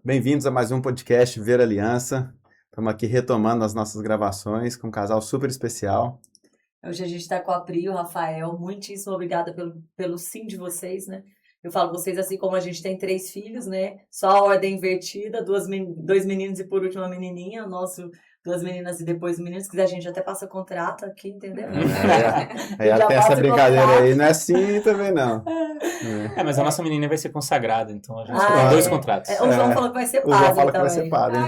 Bem-vindos a mais um podcast Ver Aliança. Estamos aqui retomando as nossas gravações com um casal super especial. Hoje a gente está com a Pri e o Rafael. Muitíssimo obrigada pelo sim de vocês, né? Eu falo vocês assim como a gente tem 3 filhos, né? Só a ordem invertida, 2 meninos e por último uma menininha. O nosso, 2 meninas e depois um menino. Se quiser a gente até passa contrato aqui, entendeu? Aí até essa brincadeira aí não é assim também não. Mas a nossa menina vai ser consagrada, então a gente tem 2 contratos. O João falou que vai ser O João padre fala que também. vai ser padre.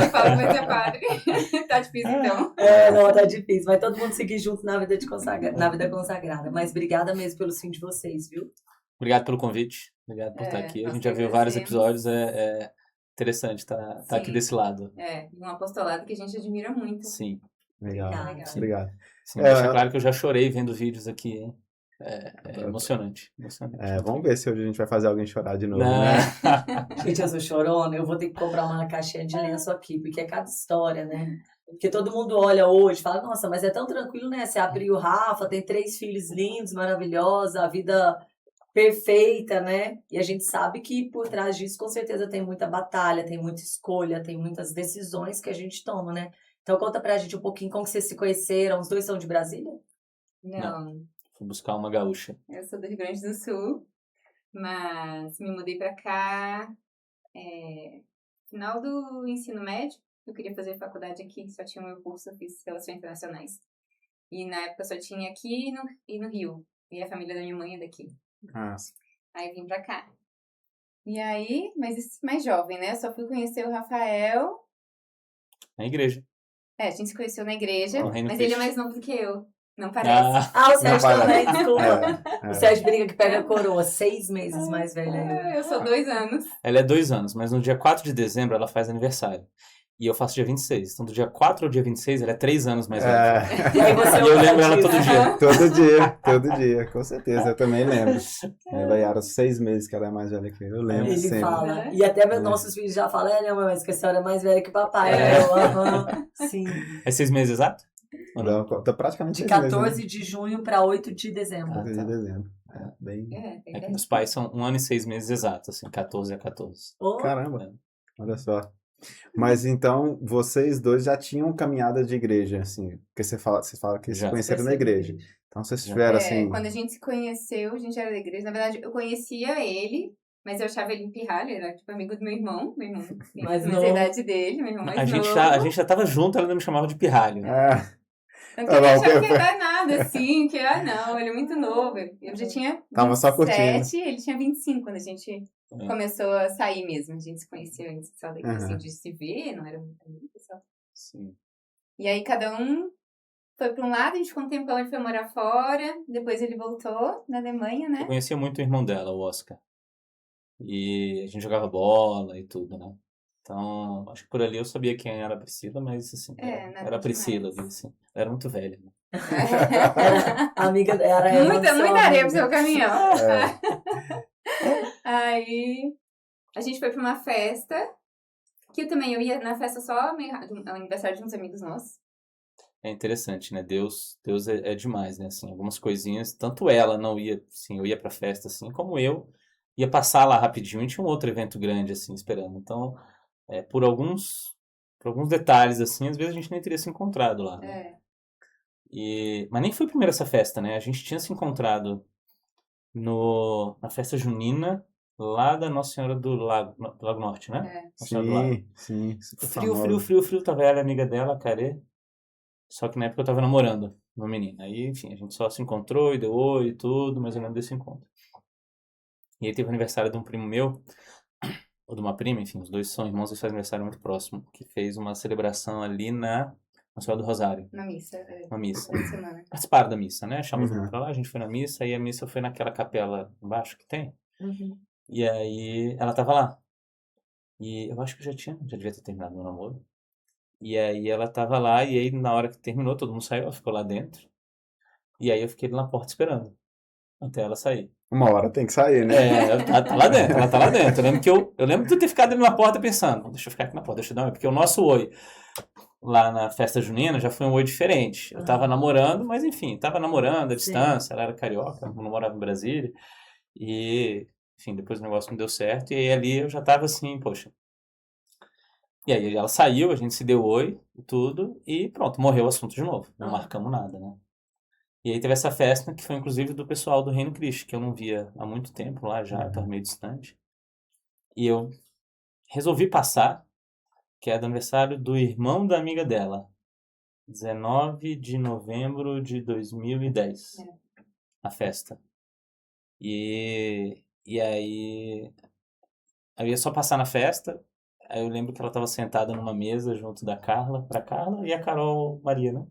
Eu falo que vai ser padre. Tá difícil então. Não, tá difícil. Vai todo mundo seguir junto na vida consagrada. Mas obrigada mesmo pelo sim de vocês, viu? Obrigado pelo convite, obrigado por estar aqui. A gente já viu vários episódios, é interessante estar aqui desse lado. Um apostolado que a gente admira muito. Sim. Legal. Sim. Obrigado. Sim, deixa claro que eu já chorei vendo vídeos aqui, hein? É emocionante. Vamos ver se hoje a gente vai fazer alguém chorar de novo, Não. né? Gente, eu sou chorona, eu vou ter que comprar uma caixinha de lenço aqui, porque é cada história, né? Porque todo mundo olha hoje e fala, nossa, mas é tão tranquilo, né? Você abriu o Rafa, tem 3 filhos lindos, maravilhosos, a vida perfeita, né? E a gente sabe que por trás disso, com certeza, tem muita batalha, tem muita escolha, tem muitas decisões que a gente toma, né? Então conta pra gente um pouquinho como que vocês se conheceram. Os 2 são de Brasília? Não. Fui buscar uma gaúcha. Eu sou do Rio Grande do Sul, mas me mudei pra cá final do ensino médio. Eu queria fazer faculdade aqui, só tinha o meu curso, eu fiz Relações Internacionais. E na época só tinha aqui e no Rio. E a família da minha mãe é daqui. Nossa. Aí vim pra cá. E aí, mas isso mais jovem, né? Eu só fui conhecer o Rafael. Na igreja. A gente se conheceu na igreja, No Reino mas Peixe. ele é mais novo do que eu. Não parece. O Sérgio Não, também, desculpa. É. O Sérgio briga que pega a coroa, 6 meses mais velha. Eu sou 2 anos. Ela é 2 anos, mas no dia 4 de dezembro ela faz aniversário. E eu faço dia 26. Então do dia 4 ao dia 26 ela é 3 anos mais velha. E aí você E eu lembro ela todo dia. Todo dia, com certeza, eu também lembro. Ela era 6 meses que ela é mais velha que eu lembro Ele sempre. fala. E até meus nossos filhos já falam, não, mas que a senhora é mais velha que o papai. Sim. É 6 meses exato? Ou não? Não, tá praticamente De 6 meses, 14 né? de junho para 8 de dezembro. 14 de dezembro. Bem... É que meus pais são 1 ano e 6 meses exatos, assim, 14 a 14. Caramba, olha só. Mas então, vocês dois já tinham caminhada de igreja, assim, porque você fala que se conheceram na igreja. Então vocês tiveram, assim... Quando a gente se conheceu, a gente era da igreja. Na verdade, eu conhecia ele, mas eu achava ele pirralho, ele era tipo amigo do meu irmão. Meu irmão tem Mais a novo. idade dele, meu irmão mais A novo. gente já tava junto, ela ainda me chamava de pirralho. Tanto que eu achava que ia dar nada, assim, que, não, ele é muito novo. Eu já tinha 27, Tava só curtindo. ele tinha 25 quando a gente começou a sair mesmo. A gente se conheceu antes só daqui, assim, de se ver, não era muito amigo, pessoal. Sim. E aí cada um foi pra um lado, a gente ficou um tempão, ele foi morar fora, depois ele voltou na Alemanha, né? Eu conhecia muito o irmão dela, o Oscar. E a gente jogava bola e tudo, né? Então, acho que por ali eu sabia quem era a Priscila, mas assim, era a Priscila, assim. Ela era muito velha, né? Amiga era muita areia pro seu amiga. caminhão. Aí a gente foi pra uma festa, que eu ia na festa só no aniversário de uns amigos nossos. É interessante, né? Deus é demais, né? Assim, algumas coisinhas, tanto ela não ia, assim, eu ia pra festa, assim, como eu ia passar lá rapidinho e tinha um outro evento grande, assim, esperando. Então, por alguns detalhes, assim, às vezes a gente nem teria se encontrado lá, né? Mas nem foi primeiro essa festa, né? A gente tinha se encontrado na festa junina lá da Nossa Senhora do Lago Norte, né? Nossa Senhora do Lago. Sim. Frio, tava ela, amiga dela, a Carê. Só que na época eu tava namorando uma menina. Aí, enfim, a gente só se encontrou e deu oi e tudo, mas eu lembro desse encontro. E aí teve o aniversário de um primo meu, ou de uma prima, enfim, os dois são irmãos e fazem aniversário muito próximo, que fez uma celebração ali na Senhora do Rosário. Na missa. Uma missa. Semana. Participaram da missa, né? Chamamos pra lá, a gente foi na missa, e a missa foi naquela capela embaixo que tem. E aí ela tava lá. E eu acho que já devia ter terminado meu namoro. E aí ela tava lá, e aí na hora que terminou, todo mundo saiu, ela ficou lá dentro. E aí eu fiquei na porta esperando, até ela sair. Uma hora tem que sair, né? Ela tá lá dentro. Eu lembro de eu ter ficado ali na porta pensando, deixa eu ficar aqui na porta, deixa eu dar um oi, porque o nosso oi lá na festa junina já foi um oi diferente. Eu tava namorando, mas enfim, tava namorando à distância, ela era carioca, eu não morava em Brasília. E, enfim, depois o negócio não deu certo, e aí ali eu já tava assim, poxa, E aí ela saiu, a gente se deu oi e tudo, e pronto, morreu o assunto de novo. Não Ah. marcamos nada, né? E aí teve essa festa, que foi inclusive do pessoal do Reino Cristo, que eu não via há muito tempo lá já, eu tava meio distante. E eu resolvi passar, que é do aniversário do irmão da amiga dela. 19 de novembro de 2010. A festa. E aí eu ia só passar na festa. Aí eu lembro que ela estava sentada numa mesa junto da Carla e a Carol Maria, né?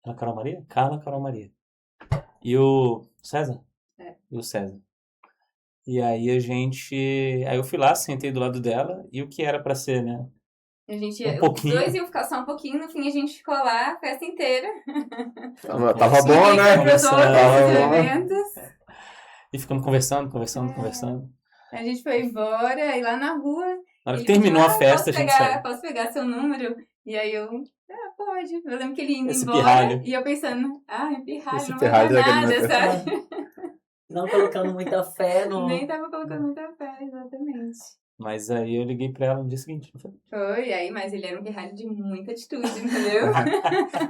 Era Carol Maria? Carol Maria. E o César? E o César. E aí aí eu fui lá, sentei do lado dela, e o que era pra ser, né? A gente, Um pouquinho. Os dois iam ficar só um pouquinho, no fim a gente ficou lá a festa inteira. Tava bom, né? Conversando. Eventos. E ficamos conversando. A gente foi embora, e lá na rua... Na hora que ele terminou pediu, a festa, a gente saiu. Posso pegar seu número? E aí eu... pode. Eu lembro que ele indo Esse embora, pirralho. e eu pensando... pirralho, Esse não vai pirralho dar daquele nada, meu sabe? Não colocando muita fé no... Nem tava colocando muita fé, exatamente. Mas aí eu liguei pra ela no dia seguinte. Não foi? Foi, aí, mas ele era um pirralho de muita atitude, entendeu?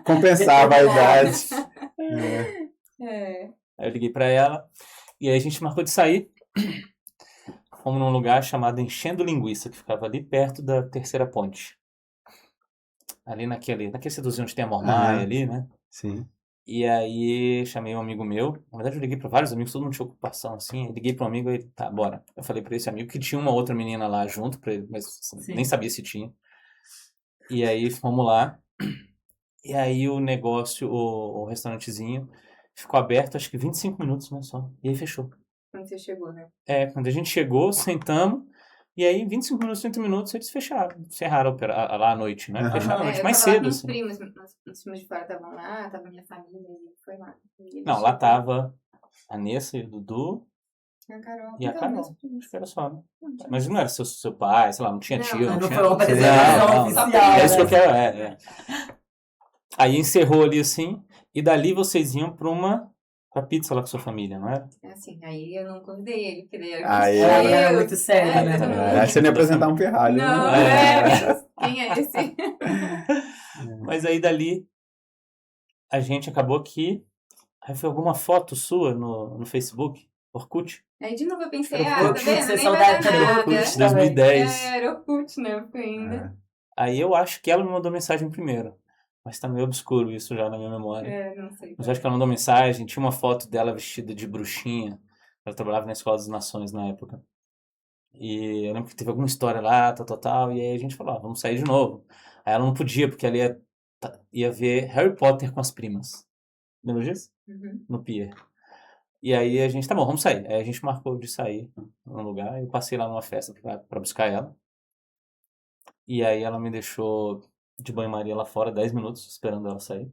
Compensava a idade. Aí eu liguei pra ela, e aí a gente marcou de sair. Fomos num lugar chamado Enchendo Linguiça, que ficava ali perto da Terceira Ponte. Ali naquele setorzinho onde tem a Mormaia ali, né? Sim. E aí chamei um amigo meu. Na verdade eu liguei pra vários amigos, todo mundo tinha ocupação assim. Eu liguei pra um amigo e tá, bora. Eu falei pra esse amigo que tinha uma outra menina lá junto, pra ele, mas assim, nem sabia se tinha. E aí fomos lá. E aí o negócio, o restaurantezinho, ficou aberto acho que 25 minutos, né, só. E aí fechou. Quando você chegou, né? Quando a gente chegou, sentamos, e aí 25 minutos, 30 minutos, eles fecharam. Encerraram lá à noite, né? Fecharam à noite mais cedo, meus assim. primos de fora estavam lá, tava minha família, e foi lá. Não, lá tava a Nessa e o Dudu A Carol. e a Então, Carol. meus primos. Acho que era só, né? Mas não era seu pai, sei lá, não tinha tio, Não tinha... foi uma Não, apresentação oficial. É isso que eu né? quero, Aí encerrou ali assim, e dali vocês iam pra pizza lá com sua família, não era? Assim, aí eu não convidei ele, porque ele Aí era muito sério, né? todo mundo. Aí você não ia apresentar um pirralho, Não, né? quem é esse? Mas aí dali, a gente acabou que... Aí foi alguma foto sua no Facebook, Orkut? Aí de novo eu pensei, Orkut, tá vendo? vocês Nem são vai da dar época do nada. Orkut, 2010. Era Orkut, né? Porque ainda. Aí eu acho que ela me mandou mensagem primeiro. Mas tá meio obscuro isso já na minha memória. Não sei. Mas eu acho que ela mandou mensagem, tinha uma foto dela vestida de bruxinha. Ela trabalhava na Escola das Nações na época. E eu lembro que teve alguma história lá, tal. E aí a gente falou, vamos sair de novo. Aí ela não podia, porque ela ia ver Harry Potter com as primas. Lembra disso? Uhum. No pier. E aí a gente, tá bom, vamos sair. Aí a gente marcou de sair num lugar. Eu passei lá numa festa pra buscar ela. E aí ela me deixou de banho-maria lá fora, 10 minutos, esperando ela sair.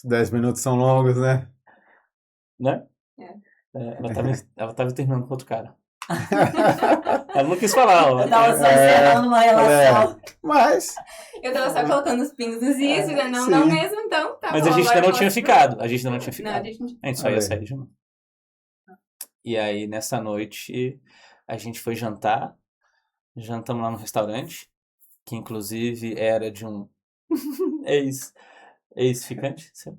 10 minutos são longos, né? Né? Ela tava terminando com outro cara. Ela não quis falar, ó. Eu tava só encerrando uma relação. Mas... Eu tava só colocando os pingos nos is, não, sim. não mesmo, então tá Mas bom. a gente agora ainda não eu tinha posso- ficado. Não, a gente não A gente só ia sair de novo. E aí, nessa noite, a gente foi jantar. Jantamos lá no restaurante, que inclusive era de um ex-ficante. Você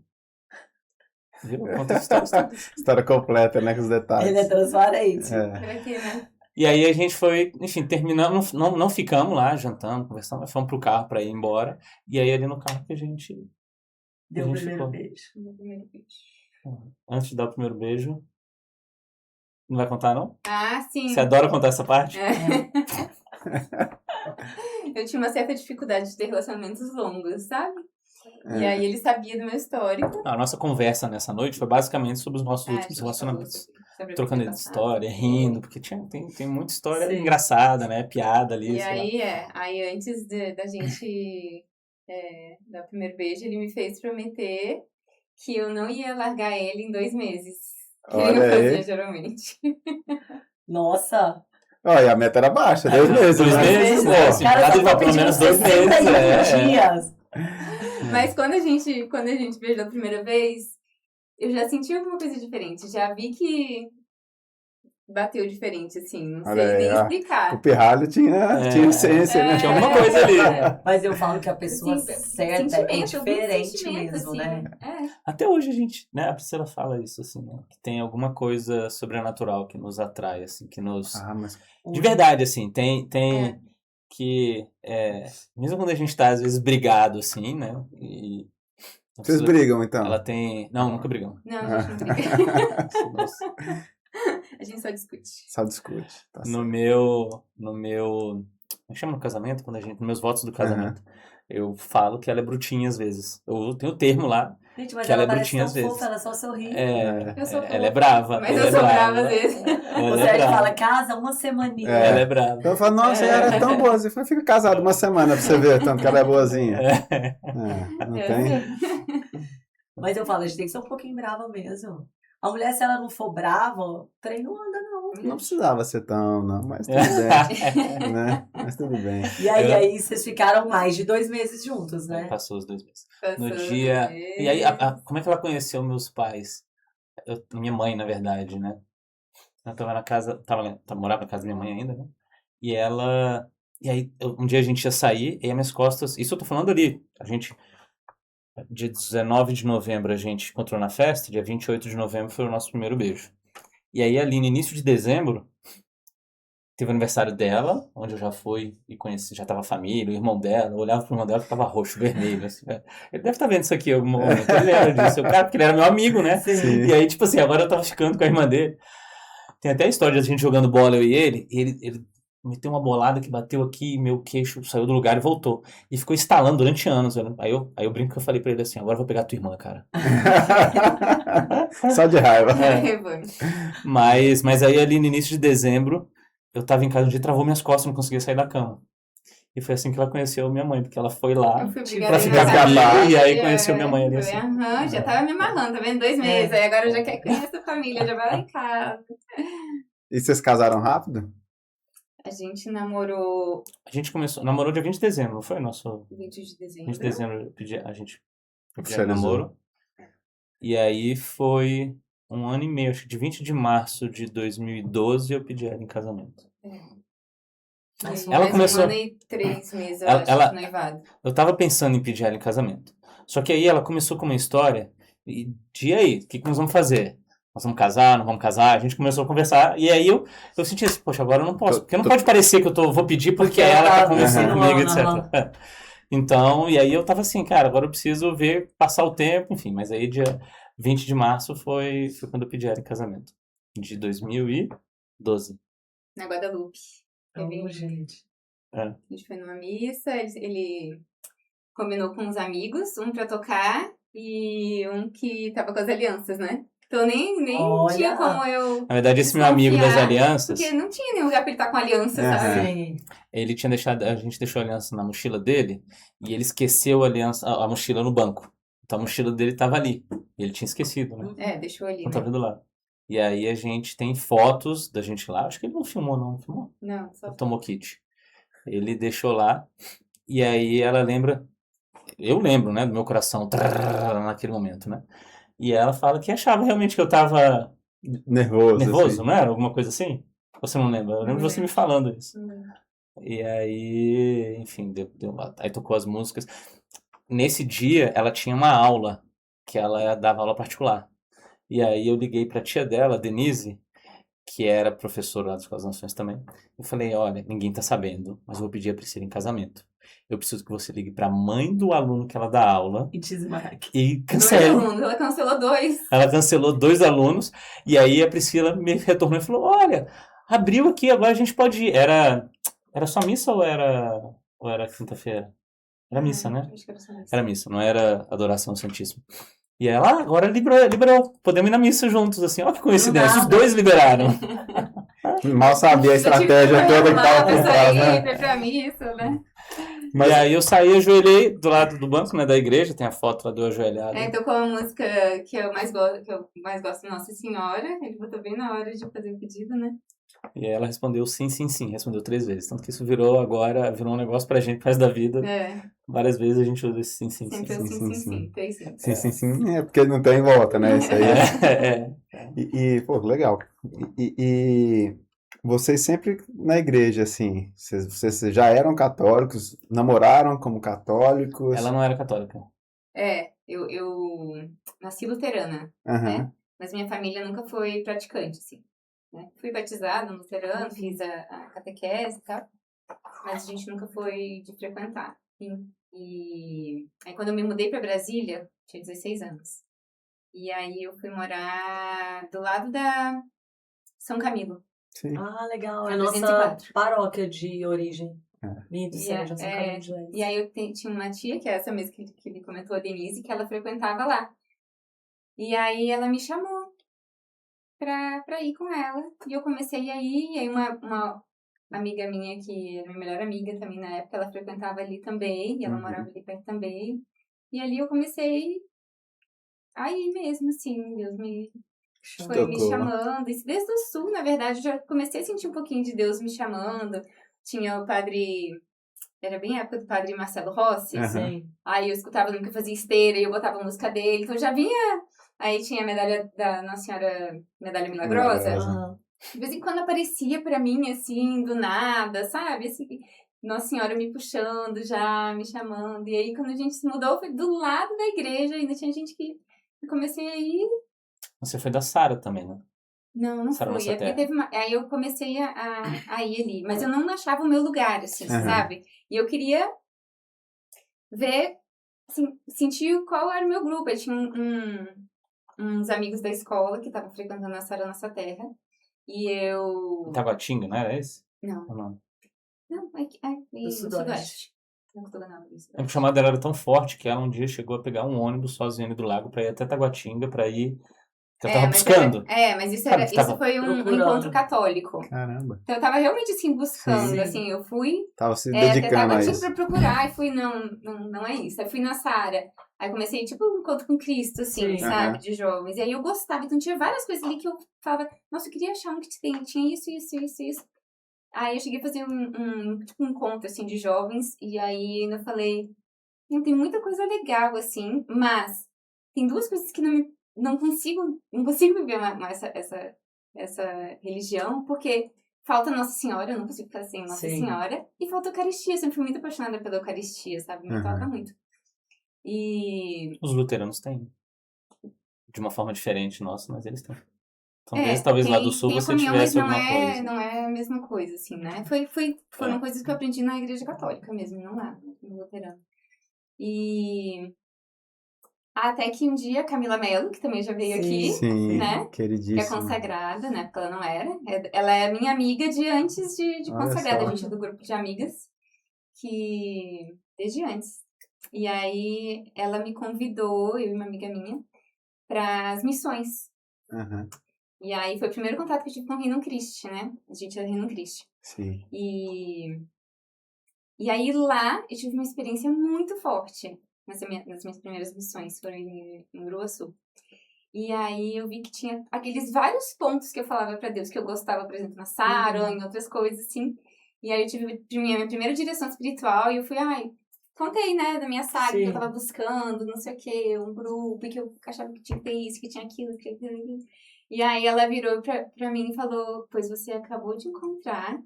viu? Conta essa história. História completa, né? Com os detalhes. Ele é transparente. Pra quê, né? E aí a gente foi, enfim, terminamos, não ficamos lá jantando, conversando, mas fomos pro carro pra ir embora. E aí ali no carro que a gente Deu o gente primeiro ficou. beijo. No primeiro beijo. Antes de dar o primeiro beijo. Não vai contar, não? Ah, sim. Você adora contar essa parte? Eu tinha uma certa dificuldade de ter relacionamentos longos, sabe? E aí ele sabia do meu histórico. A nossa conversa nessa noite foi basicamente sobre os nossos A últimos gente relacionamentos. falou sobre Trocando vida de passada. história, rindo, porque tem muita história Sim. engraçada, né? Piada ali. E sei lá. aí antes da gente dar o primeiro beijo, ele me fez prometer que eu não ia largar ele em 2 meses. Que Olha eu fazia aí. geralmente. Nossa. Olha, a meta era baixa, 2 meses. 2 né? meses, né? Assim, Cara, nada só igual, tô pelo pedindo menos 2 meses. 61 dias. Mas quando a gente beijou a primeira vez, eu já senti alguma coisa diferente. Já vi que bateu diferente, assim. Não Olha sei aí, nem ó. explicar. O pirralho tinha essência, né? Tinha alguma coisa ali. Mas eu falo que a pessoa Assim, certa é sentimento, muito diferente sentimento, mesmo, assim. né? Até hoje a gente, né, a Priscila fala isso, assim, né, que tem alguma coisa sobrenatural que nos atrai, assim, que nos... Mas De verdade, assim, tem É. que, mesmo quando a gente tá, às vezes, brigado, assim, né, e... a vocês pessoa, brigam, então? ela tem... Não, nunca brigamos. Não, a gente não briga. Nossa. A gente só discute. Só discute. Tá No certo. meu, como é que chama no casamento, quando nos meus votos do casamento, eu falo que ela é brutinha às vezes. Eu tenho o termo lá, Gente, mas que ela ela é parece brutinha tão às vezes. fofa, ela só sorri. Eu sou Ela é fofa, brava. Mas ela eu é sou brava brava. às vezes. Ela O é Sérgio brava. fala, casa uma semaninha. Ela é brava. Eu falo, nossa, ela é tão boa. Você fala, fica casado uma semana pra você ver tanto que ela é boazinha. Não tem? Mas eu falo, a gente tem que ser um pouquinho brava mesmo. A mulher, se ela não for brava, o trem não anda, não. Não precisava ser tão, não, mas tudo bem, né? Mas tudo bem. E aí vocês ficaram mais de 2 meses juntos, né? Passou os 2 meses. Passou No dia... dois E aí, meses. como é que ela conheceu meus pais? Minha mãe, na verdade, né? Eu tava na casa... morava na casa da minha mãe ainda, né? E ela... E aí, um dia a gente ia sair, e as minhas costas... Isso eu tô falando ali. A gente... Dia 19 de novembro a gente encontrou na festa, dia 28 de novembro foi o nosso primeiro beijo. E aí ali no início de dezembro, teve o aniversário dela, onde eu já fui e conheci, já tava a família, o irmão dela, eu olhava pro irmão dela que tava roxo, vermelho, assim, ele deve estar vendo isso aqui em algum momento, ele lembra disso, porque ele era meu amigo, né? Sim. E aí, tipo assim, agora eu tava ficando com a irmã dele. Tem até a história de a gente jogando bola, eu e ele meteu uma bolada que bateu aqui, meu queixo saiu do lugar e voltou. E ficou estalando durante anos. Aí eu brinco que eu falei pra ele assim, agora eu vou pegar tua irmã, cara. Só de raiva. Revanche. Mas aí ali no início de dezembro, eu tava em casa, um dia travou minhas costas, não conseguia sair da cama. E foi assim que ela conheceu minha mãe, porque ela foi lá Eu fui pra brigada ficar no capaz. aniversário, E aí conheceu minha mãe ali, falei, assim. já tava me amarrando, tá vendo? 2 meses. Aí agora eu já quero conhecer a família, já vai lá em casa. E vocês casaram rápido? A gente namorou A gente namorou dia 20 de dezembro, não foi? Nosso 20 de dezembro. 20 de dezembro a gente pediu Oficializou. namoro. E aí foi 1 ano e meio, acho que de 20 de março de 2012 eu pedi ela em casamento. Mas Ela começou- 1 ano e 3 meses, eu Ela- acho, ela- de noivado. Eu tava pensando em pedir ela em casamento. Só que aí ela começou com uma história, e aí, o que nós vamos fazer? Nós vamos casar, não vamos casar? A gente começou a conversar, e aí eu senti assim, poxa, agora eu não posso, porque não pode parecer que vou pedir porque ela tá conversando comigo, insinuando, etc. Então, e aí eu tava assim, cara, agora eu preciso ver, passar o tempo, enfim, mas aí dia 20 de março foi quando eu pedi ela em casamento, de 2012. Na Guadalupe. Então, gente. A gente foi numa missa, ele combinou com uns amigos, um pra tocar e um que tava com as alianças, né? Então nem Olha. tinha como eu Na verdade, esse meu amigo das desconfiar, alianças, porque não tinha nenhum lugar pra ele estar com aliança, sabe? Sim. ele tinha deixado, a gente deixou a aliança na mochila dele e ele esqueceu a mochila no banco. Então a mochila dele tava ali. E ele tinha esquecido, né? Deixou ali, Não né? tava do lado. E aí a gente tem fotos da gente lá. Acho que ele não filmou, não. Filmou? Não, só Tomou kit. Ele deixou lá. E aí ela lembra. Eu lembro, né? Do meu coração. Naquele momento, né? E ela fala que achava realmente que eu tava nervoso, Assim. não era? Alguma coisa assim? Você não lembra? Eu lembro de você me falando isso. E aí, enfim, aí tocou as músicas. Nesse dia, ela tinha uma aula, que ela dava aula particular. E aí eu liguei pra tia dela, Denise, que era professora lá das Escolas das Nações também. Eu falei, olha, ninguém tá sabendo, mas eu vou pedir a Priscila em casamento. Eu preciso que você ligue pra mãe do aluno que ela dá aula E desmarque. e 2 cancele. alunos, ela cancelou 2. Ela cancelou 2 alunos, e aí a Priscila me retornou e falou, olha, abriu aqui, agora a gente pode ir. Era só missa ou era quinta-feira? Era missa, né? Acho que era só isso. Era missa, não era adoração ao Santíssimo. E ela, agora liberou. Podemos ir na missa juntos, assim. Olha que coincidência, os 2 liberaram. Mal sabia a estratégia toda que tava por trás, né? Foi pra missa, né? E aí eu saí, ajoelhei do lado do banco, né, da igreja, tem a foto lá do ajoelhado. Tocou a música que eu mais gosto, Nossa Senhora. Ele botou bem na hora de fazer o pedido, né? E aí ela respondeu sim, sim, sim, respondeu 3 vezes. Tanto que isso virou um negócio pra gente, pro resto da vida. Várias vezes a gente usa esse sim, sim, sim. Sempre o sim, sim, sim. 3 sim. Sim, sim, sim. É porque não tem volta, né? Isso aí. Pô, legal. E vocês sempre na igreja, assim, vocês já eram católicos, namoraram como católicos? Ela não era católica. Eu nasci luterana, Aham. né? Mas minha família nunca foi praticante, assim, né? Fui batizada no luterano, fiz a catequese e tal, mas a gente nunca foi de frequentar. E aí quando eu me mudei para Brasília, tinha 16 anos. E aí eu fui morar do lado da São Camilo. Sim. Ah, legal. É a Foi nossa 204. paróquia de origem. É. Minha do Sérgio, São Camilo de Leste. E aí eu tinha uma tia, que é essa mesmo que ele comentou, a Denise, que ela frequentava lá. E aí ela me chamou pra ir com ela. E eu comecei a ir, e aí uma amiga minha, que era minha melhor amiga também na época, ela frequentava ali também, e ela Uhum. morava ali perto também. E ali eu comecei a ir mesmo, assim, Deus foi me Tocou. chamando. E desde o sul, na verdade, eu já comecei a sentir um pouquinho de Deus me chamando. Tinha o padre... Era bem a época do padre Marcelo Rossi. Aham. Sim. Aí eu escutava nunca fazia esteira e eu botava a música dele. Então já vinha... Aí tinha a medalha da Nossa Senhora, medalha milagrosa. Milagrosa. Aham. De vez em quando aparecia pra mim, assim, do nada, sabe? Assim, Nossa Senhora me puxando já, me chamando. E aí, quando a gente se mudou, foi do lado da igreja. Ainda tinha gente que... Eu comecei a ir... Você foi da Sara também, né? Não Sara fui. Nossa É porque Terra. aí eu comecei a ir ali. Mas eu não achava o meu lugar, assim, Aham. sabe? E eu queria ver, assim, sentir qual era o meu grupo. Eu tinha uns amigos da escola que estavam frequentando a Sara Nossa Terra. E eu... Taguatinga, não era esse? Não. Ou não? Não, no Sudoeste. Não estou enganando isso. O chamado dela era tão forte que ela um dia chegou a pegar um ônibus sozinha ali do lago pra ir até Taguatinga pra ir. Que ela tava buscando. Mas isso, Sabe que tava isso foi um procurando. encontro católico. Caramba. Então eu tava realmente assim buscando, Sim. assim, eu fui Tava se até dedicando a Taguatinga isso. pra procurar e fui, não é isso. Aí fui na Sara. Aí comecei, tipo, um encontro com Cristo, assim, Sim. sabe, Aham. de jovens. E aí eu gostava, então tinha várias coisas ali que eu falava, nossa, eu queria achar um que tinha isso. Aí eu cheguei a fazer tipo, um encontro, assim, de jovens, e aí eu falei, tem muita coisa legal, assim, mas tem duas coisas que não consigo viver mais essa religião, porque falta Nossa Senhora, eu não consigo ficar sem Nossa Sim. Senhora, e falta Eucaristia, eu sempre fui muito apaixonada pela Eucaristia, sabe, me toca muito. E... Os luteranos têm. De uma forma diferente, nossa, mas eles têm. Talvez lá do sul tem a você comunhão, mas tivesse alguma coisa. não é a mesma coisa, assim, né? Foram coisas que eu aprendi na igreja católica mesmo, não lá, no luterano. E até que um dia a Camila Mello, que também já veio aqui, Sim, né? Que é queridíssima. consagrada, né? Porque ela não era. Ela é minha amiga de antes de Olha consagrada. só. A gente é do grupo de amigas que... Desde antes. E aí ela me convidou, eu e uma amiga minha, para as missões. Aham. E aí foi o primeiro contato que eu tive com o Reino Christi, né? A gente é Reino Christi. Sim. E aí lá eu tive uma experiência muito forte nas minhas primeiras missões, foram em Uruaçu. E aí eu vi que tinha aqueles vários pontos que eu falava pra Deus, que eu gostava, por exemplo, na Sara, ou em outras coisas, assim. E aí eu tive minha primeira direção espiritual e eu fui, contei, né, da minha saga, que eu tava buscando, não sei o quê, um grupo, e que eu achava que tinha que ter isso, que tinha aquilo, que tinha aquilo. E aí ela virou pra mim e falou, pois você acabou de encontrar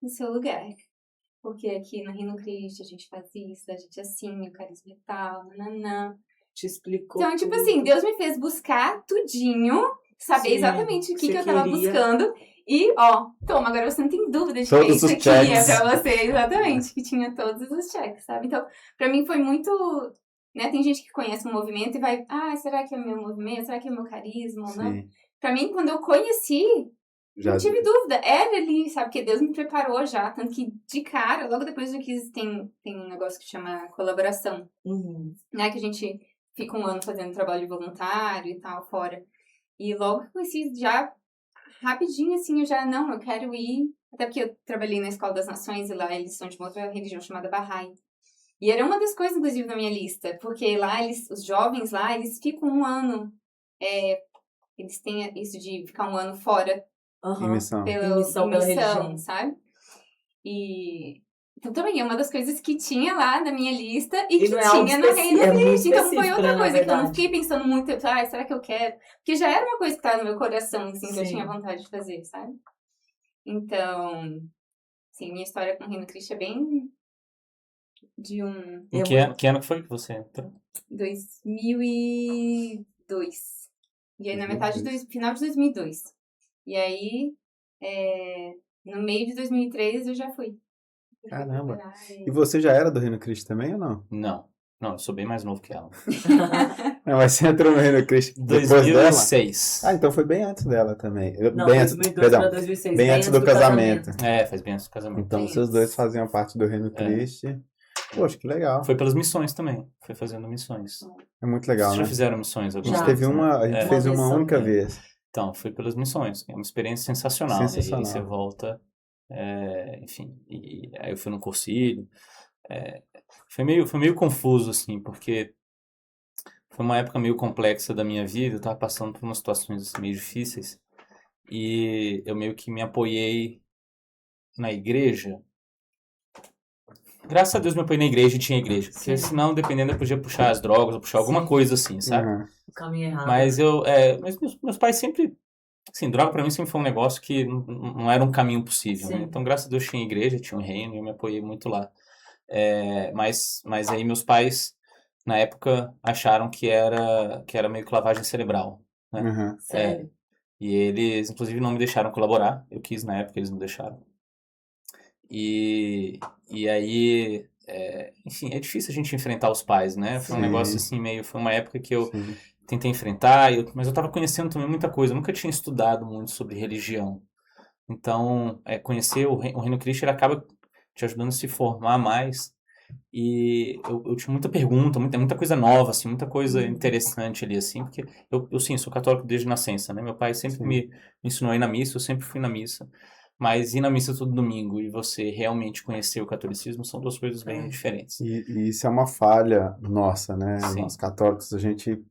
o seu lugar. Porque aqui no Reino Cristo a gente faz isso, a gente assim, o carisma e tal, nananã. Te explicou. Então, tipo tudo. assim, Deus me fez buscar tudinho, saber Sim, exatamente o que você eu tava queria. buscando. E, toma, agora você não tem dúvida de Todos que isso os aqui checks. é pra você. Exatamente, que tinha todos os checks, sabe? Então, pra mim foi muito... Né, tem gente que conhece um movimento e vai, será que é o meu movimento? Será que é o meu carisma ou não? Sim. Pra mim, quando eu conheci, não tive dúvida. Era ali, sabe? Porque Deus me preparou já. Tanto que, de cara, logo depois eu quis... Tem um negócio que chama colaboração. Né? Que a gente fica um ano fazendo trabalho voluntário e tal, fora. E logo que eu conheci, já... Rapidinho, assim, eu quero ir... Até porque eu trabalhei na Escola das Nações e lá eles são de uma outra religião chamada Bahá'í. E era uma das coisas, inclusive, na minha lista. Porque lá, os jovens lá, eles ficam um ano... eles têm isso de ficar um ano fora Em missão. em missão, pela religião. sabe? E Então também é uma das coisas que tinha lá na minha lista e que não é algo tinha no Reino específico, é muito Cristo. Então foi específico, outra né, coisa na que eu não verdade. fiquei pensando muito, será que eu quero? Porque já era uma coisa que estava no meu coração, assim, que eu Sim. tinha vontade de fazer, sabe? Então, sim, minha história com o Reino Cristo é bem de um Em que ano foi que você entrou? 2002. E aí na metade do final de 2002. E aí, no meio de 2003 eu já fui. Caramba. E você já era do Reino Cristo também ou não? Não, eu sou bem mais novo que ela. Não, mas você entrou no Reino Cristo depois dela? 2006. Ah, então foi bem antes dela também. Não, Bem antes, 2002 perdão, pra 2006. bem antes do casamento. Faz bem antes do casamento. Então Bem vocês antes. dois faziam parte do Reino Cristo. Poxa, que legal. Foi pelas missões também. Foi fazendo missões. É muito legal, Vocês né? já fizeram missões A alguma gente Já. teve uma, a gente É. fez Uma uma missão. única vez. Então, foi pelas missões. É uma experiência sensacional. Né? E Sensacional. aí você volta, enfim. E aí eu fui num cursilho. Foi meio confuso, assim, porque foi uma época meio complexa da minha vida. Eu tava passando por umas situações assim, meio difíceis. E eu meio que me apoiei na igreja. Graças a Deus me apoiei na igreja e tinha igreja. Porque Sim. senão, dependendo, eu podia puxar as drogas ou puxar alguma Sim. coisa assim, sabe? Uhum. O caminho errado. Mas mas meus pais sempre, assim, droga pra mim sempre foi um negócio que não era um caminho possível, né? Sim. Então, graças a Deus tinha igreja, tinha um reino e eu me apoiei muito lá. Mas aí meus pais, na época, acharam que era meio que lavagem cerebral, né? Uhum. Sério. E eles, inclusive, não me deixaram colaborar. Eu quis na época, eles não deixaram. E aí, enfim, é difícil a gente enfrentar os pais, né? Foi um Sim. negócio assim, foi uma época que eu Sim. tentei enfrentar, mas eu estava conhecendo também muita coisa. Eu nunca tinha estudado muito sobre religião. Então, conhecer o Reino Cristo, ele acaba te ajudando a se formar mais. E eu tinha muita pergunta, muita coisa nova, assim, muita coisa interessante ali, assim, porque eu sim, sou católico desde nascença, né? Meu pai sempre Sim. me ensinou a ir na missa, eu sempre fui na missa. Mas ir na missa todo domingo e você realmente conhecer o catolicismo são duas coisas bem diferentes. E isso é uma falha nossa, né? Sim. Nós católicos, a gente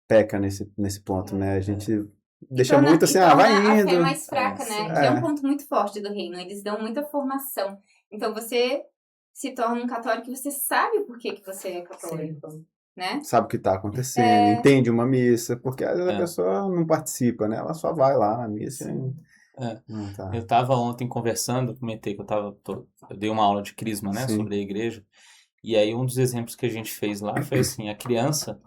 peca nesse ponto, né? A gente deixa Torna- muito assim, e torna vai a fé indo. mais fraca, né? É. Que é um ponto muito forte do reino. Eles dão muita formação. Então você se torna um católico e você sabe por que você é católico, né? Sabe o que está acontecendo, entende uma missa, porque às vezes a pessoa não participa, né? Ela só vai lá na missa e... Não tá. Eu estava ontem conversando, comentei que eu dei uma aula de crisma, né, Sim. sobre a igreja, e aí um dos exemplos que a gente fez lá foi assim, a criança,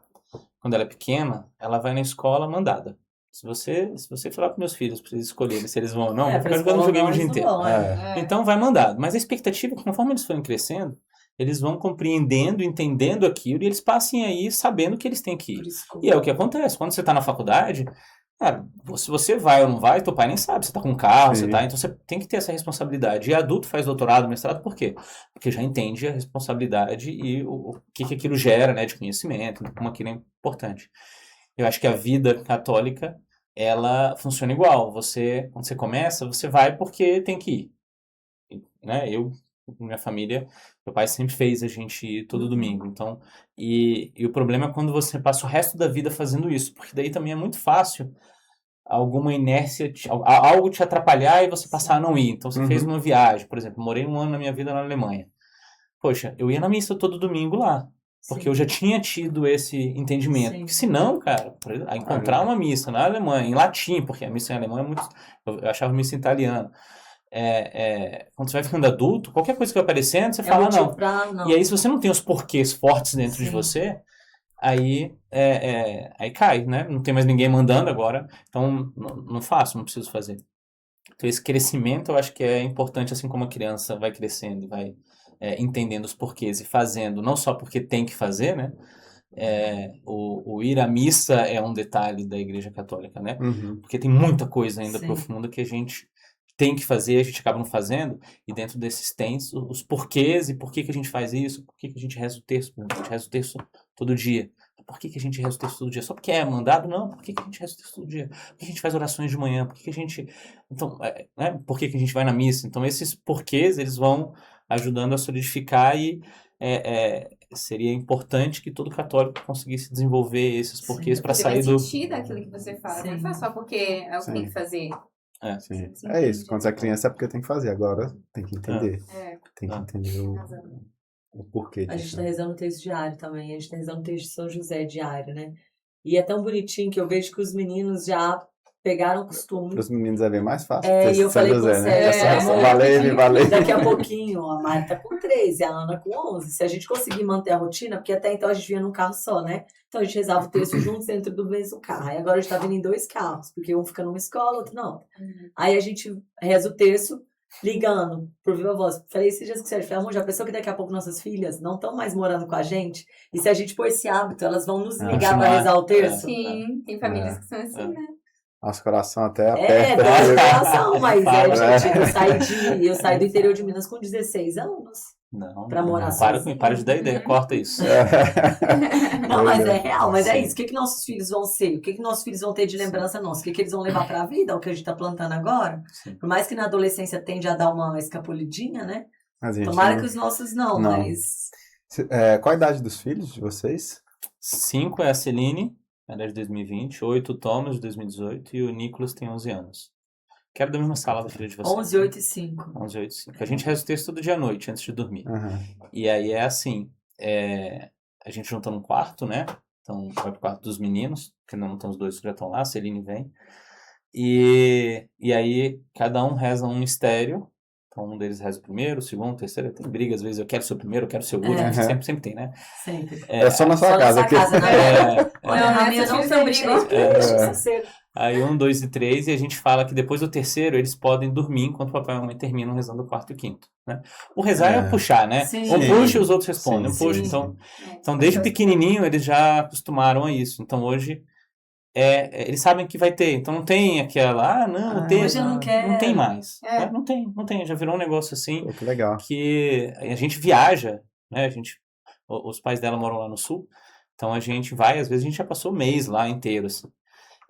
quando ela é pequena, ela vai na escola mandada. Se você falar para meus filhos, para eles escolherem se eles vão ou não, vão ficar jogando videogame o dia inteiro. Então vai mandado. Mas a expectativa é que conforme eles forem crescendo, eles vão compreendendo, entendendo aquilo, e eles passem aí sabendo que eles têm que ir. E é o que acontece. Quando você está na faculdade, cara, se você vai ou não vai, teu pai nem sabe. Você tá com um carro, Sim. então você tem que ter essa responsabilidade. E adulto faz doutorado, mestrado, por quê? Porque já entende a responsabilidade e o que aquilo gera, né, de conhecimento, como aquilo é importante. Eu acho que a vida católica, ela funciona igual. Quando você começa, você vai porque tem que ir. Né? Minha família, meu pai sempre fez a gente ir todo domingo. Então, e o problema é quando você passa o resto da vida fazendo isso, porque daí também é muito fácil alguma inércia, algo te atrapalhar e você passar a não ir. Então, você fez uma viagem, por exemplo, morei 1 ano na minha vida na Alemanha. Poxa, eu ia na missa todo domingo lá. Porque eu já tinha tido esse entendimento. Porque senão, cara, encontrar uma missa na Alemanha, em latim, porque a missa em alemão é muito... Eu achava a missa em italiano. Quando você vai ficando adulto, qualquer coisa que vai aparecendo, você fala não. E aí, se você não tem os porquês fortes dentro de você, aí cai, né? Não tem mais ninguém mandando agora, então não faço, não preciso fazer. Então, esse crescimento eu acho que é importante, assim como a criança vai crescendo, vai... entendendo os porquês e fazendo, não só porque tem que fazer, né? O ir à missa é um detalhe da Igreja Católica, né? Porque tem muita coisa ainda profunda que a gente tem que fazer, a gente acaba não fazendo, e dentro desses tem os porquês e por que a gente faz isso, por que a gente reza o terço, a gente reza o terço todo dia. Por que a gente reza o terço todo dia? Só porque é mandado? Não. Por que a gente reza o terço todo dia? Por que a gente faz orações de manhã? Por que a gente... Então, né? Por que a gente vai na missa? Então, esses porquês, eles vão ajudando a solidificar e seria importante que todo católico conseguisse desenvolver esses porquês para sair do... sentido aquilo que você fala. Não faz só porque é o que tem que fazer. Sim. Sim, É isso. entendi. Quando você é criança é porque tem que fazer. Agora tem que entender. É, Tem que Ah. entender razão. o porquê A gente disso. tá rezando o texto diário também. A gente tá rezando o texto de São José diário, né? E é tão bonitinho que eu vejo que os meninos já pegaram o costume. Para os meninos é bem mais fácil. É, ter e eu São falei com José, o né? Sérgio, Só amor, valeu. daqui a pouquinho, a Mari tá com 13, a Ana com 11. Se a gente conseguir manter a rotina, porque até então a gente vinha num carro só, né? Então a gente rezava o texto juntos dentro do mesmo carro. Aí agora a gente tá vindo em 2 carros, porque um fica numa escola, outro não. Aí a gente reza o texto ligando por viva voz. Falei esses dias que o Sérgio falou, amor, já pensou que daqui a pouco nossas filhas não estão mais morando com a gente? E se a gente pôr esse hábito, elas vão nos ligar pra Continuar. rezar o terço? Sim, tem famílias que são assim, né? Nosso coração até É, aperta. dói o coração, mas Fala, gente, eu saí do interior de Minas com 16 anos. Não, Pra morar sozinho. para de dar ideia, corta isso. Não, mas é Doido. real, mas é Sim. isso. O que nossos filhos vão ser? O que nossos filhos vão ter de lembrança nossa? O que eles vão levar pra vida? O que a gente tá plantando agora? Sim. Por mais que na adolescência tende a dar uma escapulidinha, né? Mas, gente, Tomara não- que os nossos não, Não. mas... Qual a idade dos filhos de vocês? 5 é a Celine, ela é de 2020, 8 o Thomas, de 2018, e o Nicolas tem 11 anos. Que era da mesma sala da filha de vocês. 11, 8 e 5. 11, 8, 5. A gente reza o texto todo dia à noite, antes de dormir. Aham. E aí é assim, a gente junta num quarto, né? Então vai pro quarto dos meninos, porque não estão os dois que já estão lá, a Celine vem. E aí cada um reza um mistério. Então um deles reza o primeiro, o segundo, o terceiro. Tem briga, às vezes eu quero ser o primeiro, eu quero ser o último, É. sempre tem, né? Sempre. É só na sua Só na casa. sua aqui. casa, né? É, Olha, Não, a minha essas não filhas tem, não brigam. gente. Deixa ser. Aí 1, 2 e 3, e a gente fala que depois do terceiro eles podem dormir enquanto o papai e a mamãe terminam rezando o quarto e quinto, né? O rezar é, É. puxar, né? Sim. Um puxa e os outros respondem, Sim, um puxa. sim, Então, É, então desde essas- pequenininho eles já acostumaram a isso. Então hoje eles sabem que vai ter. Então não tem aquela, não, o texto, hoje eu não quero. não tem mais. É. Né? Não tem. Já virou um negócio assim Pô, que legal. que a gente viaja, né? Os pais dela moram lá no sul, então a gente vai, às vezes a gente já passou o mês lá inteiro, assim.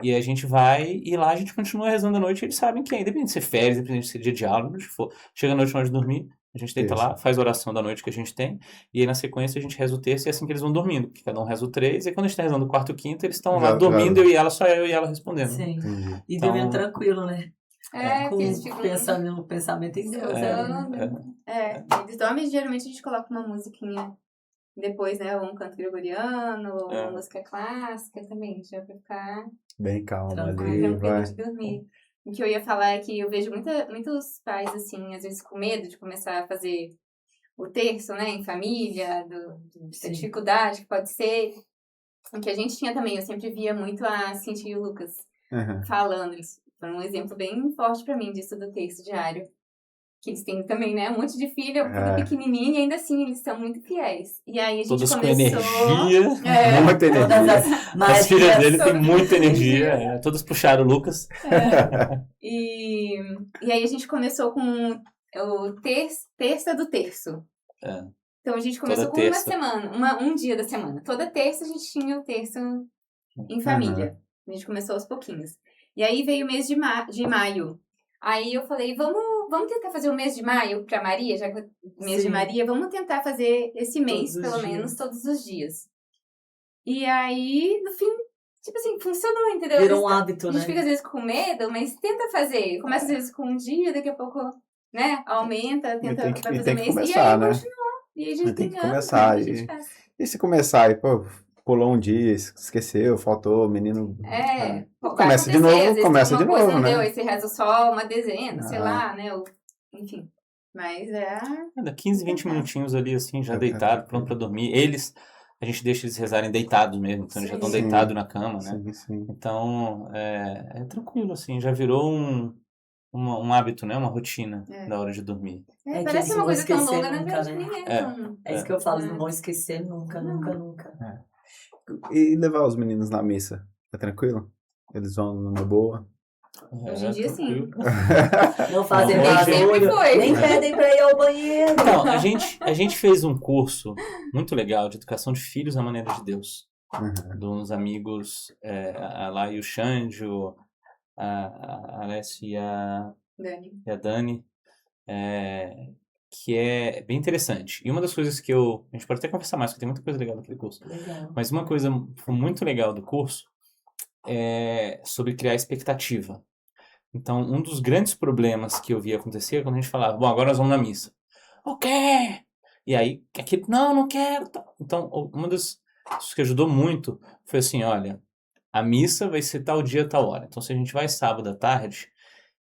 E a gente vai e lá a gente continua rezando à noite e eles sabem que, independente de ser férias, independente de ser dia de aula, onde for, chega a noite na hora de dormir, a gente deita Isso. lá, faz a oração da noite que a gente tem, e aí na sequência a gente reza o terço e é assim que eles vão dormindo, porque cada um reza o 3, e quando a gente tá rezando o quarto e o quinto, eles estão lá Já- dormindo, já- eu e ela, só eu e ela respondendo. Sim. Entendi. E Então- dormindo tranquilo, né? É, Com porque eles ficam... pensamento em Deus. Eles dormem, geralmente a gente coloca uma musiquinha depois, né? Ou um canto gregoriano, ou uma música clássica também, já pra ficar Bem calmo Tranquilo, ali, tranquilo vai. de dormir. O que eu ia falar é que eu vejo muitos pais, assim, às vezes com medo de começar a fazer o terço, né, em família, da Sim. dificuldade que pode ser. O que a gente tinha também, eu sempre via muito a Cintia e o Lucas Aham. falando, eles foram um exemplo bem forte pra mim disso do texto diário. Que eles têm também, né, um monte de filho, tudo pequenininho, e ainda assim eles são muito fiéis. E aí a gente Todas com começou... energia. É, Muita Todas energia. As filhas Marias. dele têm todas muita com energia, energia. todas puxaram o Lucas. E aí a gente começou com o terça do terço. É. Então a gente começou Toda com uma terça. semana, um dia da semana. Toda terça a gente tinha o terço em família. A gente começou aos pouquinhos. E aí veio o mês de maio. Aí eu falei, vamos tentar fazer o mês de maio pra Maria, já que o mês Sim. de Maria, vamos tentar fazer esse mês, Todos os pelo dias. menos, todos os dias. E aí, no fim, tipo assim, funcionou, entendeu? Virou um hábito, A né? gente fica às vezes com medo, mas tenta fazer. Começa às vezes com um dia, daqui a pouco, né, aumenta, tenta tem que- vai e fazer tem um que mês. começar, e aí né? continuou. E aí a gente Tem que anos, começar, né, a gente faz. E se começar aí, pô, pulou um dia, esqueceu, faltou, menino. Vai Começa de acontecer, novo, às vezes começa tem de uma coisa, novo, não né? deu, aí você reza só uma dezena, sei Ah. lá, né? Enfim. Mas Dá 15, 20 minutinhos ali, assim, já É, deitado, é, pronto pra dormir. A gente deixa eles rezarem deitados mesmo, então eles já estão Sim. deitados na cama, né? Sim, sim. Então, é tranquilo, assim, já virou um hábito, né? Uma rotina da hora de dormir. É que parece eles uma não coisa tão esquecer longa, na nunca, verdade, né? ninguém É isso que eu falo, não vão esquecer nunca, nunca, nunca. E levar os meninos na missa? É tranquilo? Eles vão numa boa? Hoje em dia, sim. tranquilo. Não fazem Nem sempre barulho, foi. nem pedem pra ir ao banheiro. Então, a gente fez um curso muito legal de educação de filhos na maneira de Deus. Uhum. De uns amigos, a Lá e o Xanjo, a Alessia e a Dani, que é bem interessante. E uma das coisas que a gente pode até conversar mais, porque tem muita coisa legal naquele curso. Legal. Mas uma coisa muito legal do curso é sobre criar expectativa. Então, um dos grandes problemas que eu via acontecer é quando a gente falava, bom, agora nós vamos na missa. O quê? E aí, aquele, não quero. Então, uma das coisas que ajudou muito foi assim, olha, a missa vai ser tal dia, tal hora. Então, se a gente vai sábado à tarde,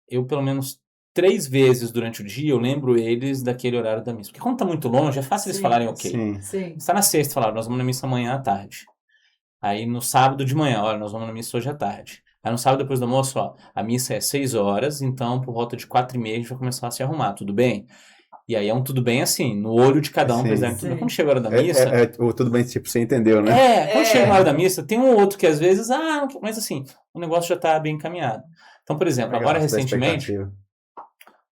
eu pelo menos 3 vezes durante o dia eu lembro eles daquele horário da missa. Porque quando tá muito longe, é fácil eles Sim, falarem ok. Sim. Sim. Está na sexta, falaram, nós vamos na missa amanhã à tarde. Aí no sábado de manhã, olha, nós vamos na missa hoje à tarde. Aí no sábado depois do almoço, ó, a missa é 6 horas, então por volta de 4h30 a gente vai começar a se arrumar, tudo bem? E aí é um tudo bem assim, no olho de cada um, pra Sim. eles tudo bem. Sim. Quando chega a hora da missa... O tudo bem, tipo, você entendeu, né? quando chega a hora da missa, tem um outro que às vezes, não quer- mas assim, o negócio já tá bem encaminhado. Então, por exemplo, Legal, agora essa recentemente, expectativa.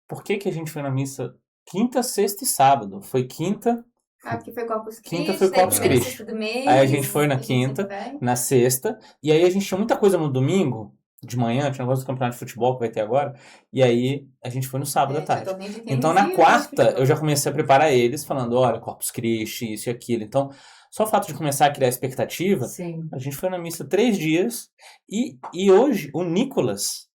por que a gente foi na missa quinta, sexta e sábado? Foi quinta, Porque foi Corpus Quinta Christi, foi daí Corpus primeira Christi. sexta do mês. Aí a gente foi na a gente sempre quinta, vai. na sexta, e aí a gente tinha muita coisa no domingo, de manhã, tinha um negócio do campeonato de futebol que vai ter agora, e aí a gente foi no sábado à Tinha tarde. torneio de tênis Então e na o jogo de quarta futebol. eu já comecei a preparar eles, falando, olha, Corpus Christi, isso e aquilo. Então, só o fato de começar a criar expectativa, Sim. a gente foi na missa 3 dias, e hoje o Nicolas,